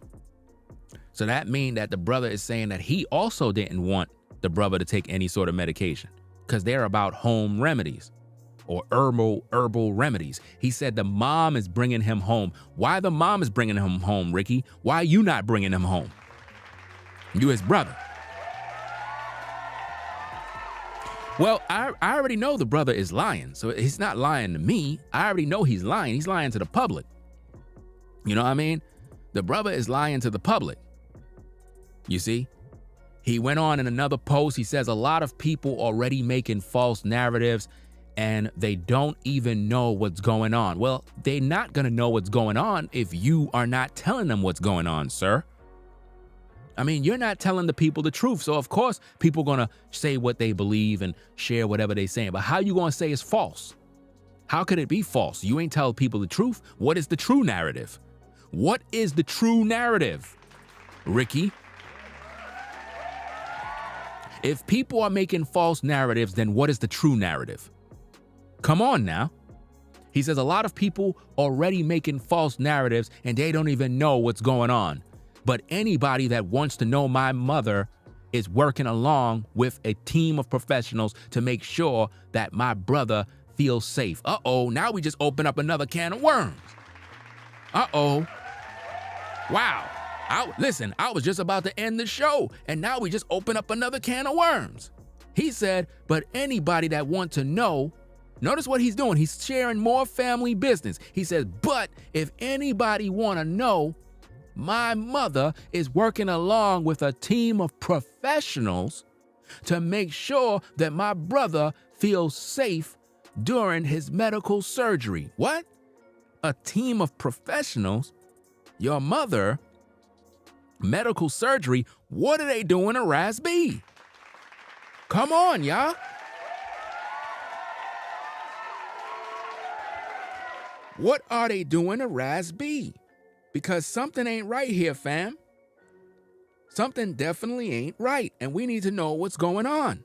So that means that the brother is saying that he also didn't want the brother to take any sort of medication because they're about home remedies or herbal remedies. He said the mom is bringing him home. Why the mom is bringing him home, Ricky? Why are you not bringing him home? You his brother. Well, I already know the brother is lying, so he's not lying to me. I already know he's lying. He's lying to the public. You know what I mean? The brother is lying to the public. You see? He went on in another post. He says a lot of people already making false narratives and they don't even know what's going on. Well, they're not going to know what's going on if you are not telling them what's going on, sir. I mean, you're not telling the people the truth. So, of course, people going to say what they believe and share whatever they're saying. But how you going to say it's false? How could it be false? You ain't tell people the truth. What is the true narrative? What is the true narrative, Ricky? If people are making false narratives, then what is the true narrative? Come on now. He says a lot of people already making false narratives and they don't even know what's going on. But anybody that wants to know my mother is working along with a team of professionals to make sure that my brother feels safe. Uh-oh, now we just open up another can of worms. Uh-oh. Wow. Listen, I was just about to end the show, and now we just open up another can of worms. He said, but anybody that wants to know, notice what he's doing. He's sharing more family business. He says, but if anybody want to know, my mother is working along with a team of professionals to make sure that my brother feels safe during his medical surgery. What? A team of professionals? Your mother? Medical surgery? What are they doing to Raz B? Come on, y'all. What are they doing to Raz B? Because something ain't right here, fam. Something definitely ain't right, and we need to know what's going on.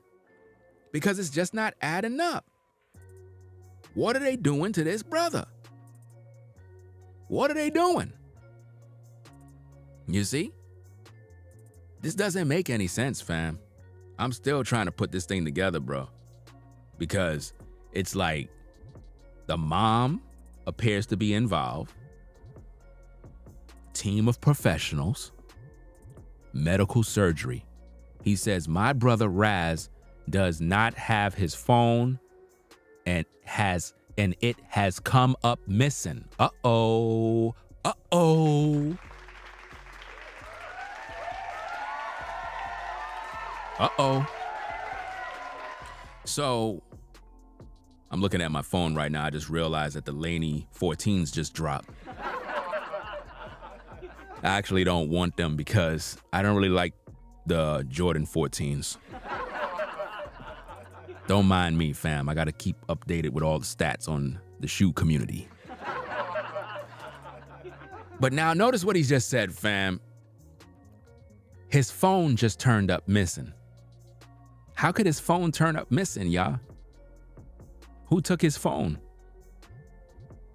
Because it's just not adding up. What are they doing to this brother? What are they doing? You see? This doesn't make any sense, fam. I'm still trying to put this thing together, bro. Because It's like the mom appears to be involved, team of professionals, medical surgery. He says, my brother Raz does not have his phone and it has come up missing. Uh-oh. Uh-oh. Uh-oh. So I'm looking at my phone right now. I just realized that the Laney 14s just dropped. I actually don't want them because I don't really like the Jordan 14s. Don't mind me, fam. I got to keep updated with all the stats on the shoe community. But now notice what he just said, fam. His phone just turned up missing. How could his phone turn up missing, y'all? Who took his phone?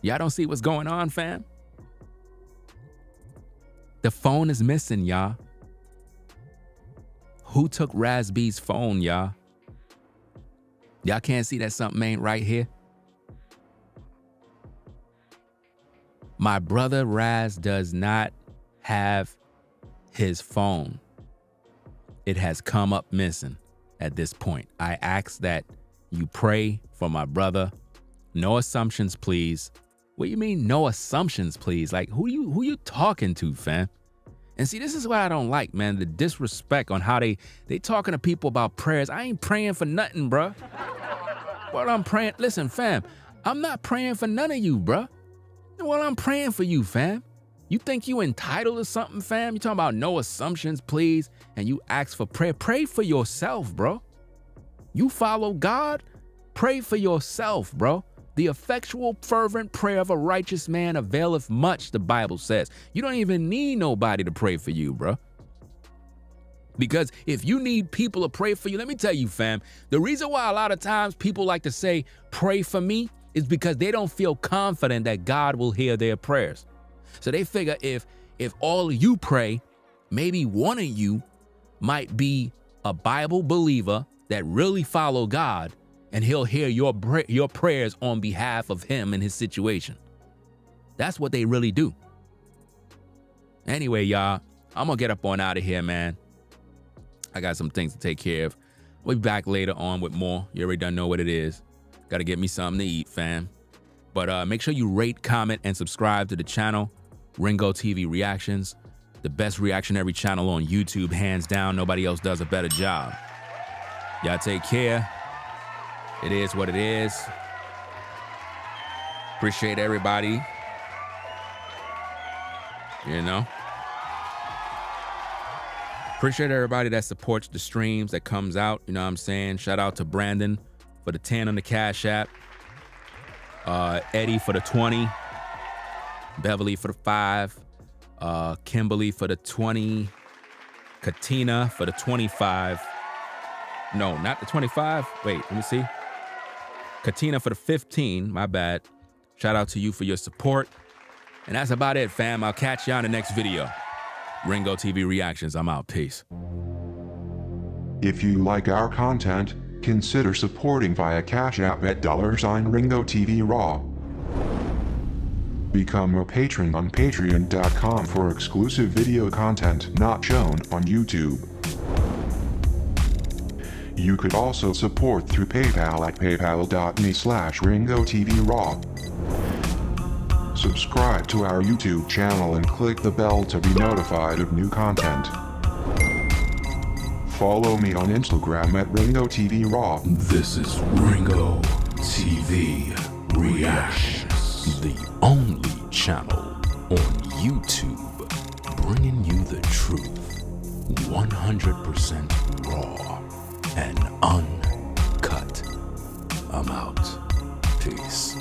Y'all don't see what's going on, fam? The phone is missing, y'all. Who took Raz B's phone, y'all? Y'all can't see that something ain't right here? My brother Raz does not have his phone. It has come up missing at this point. I ask that you pray for my brother. No assumptions, please. What do you mean, no assumptions, please? Like, who you talking to, fam? And see, this is what I don't like, man. The disrespect on how they talking to people about prayers. I ain't praying for nothing, bruh. What I'm praying, listen, fam, I'm not praying for none of you, bruh. Well, I'm praying for you, fam. You think you entitled to something, fam? You talking about no assumptions, please, and you ask for prayer. Pray for yourself, bro. You follow God, pray for yourself, bro. The effectual, fervent prayer of a righteous man availeth much, the Bible says. You don't even need nobody to pray for you, bro. Because if you need people to pray for you, let me tell you, fam, the reason why a lot of times people like to say, pray for me, is because they don't feel confident that God will hear their prayers. So they figure if all of you pray, maybe one of you might be a Bible believer that really follow God, and he'll hear your prayers on behalf of him and his situation. That's what they really do. Anyway, y'all, I'm gonna get up on out of here, man. I got some things to take care of. We'll be back later on with more. You already done know what it is. Got to get me something to eat, fam. But make sure you rate, comment, and subscribe to the channel, Ringo TV Reactions. The best reactionary channel on YouTube, hands down. Nobody else does a better job. Y'all take care. It is what it is. Appreciate everybody. You know? Appreciate everybody that supports the streams, that comes out. You know what I'm saying? Shout out to Brandon for the 10 on the Cash App. Eddie for the 20. Beverly for the 5. Kimberly for the 20. Katina for the 25. No, not the 25. Wait, let me see. Katina for the 15. My bad. Shout out to you for your support. And that's about it, fam. I'll catch you on the next video. Ringo TV Reactions. I'm out. Peace. If you like our content, consider supporting via Cash App at $Ringo TV Raw. Become a patron on patreon.com for exclusive video content not shown on YouTube. You could also support through PayPal at paypal.me/Ringo TV Raw. Subscribe to our YouTube channel and click the bell to be notified of new content. Follow me on Instagram at Ringo TV Raw. This is Ringo TV Reactions, the only channel on YouTube bringing you the truth 100% raw and uncut. I'm out. Peace.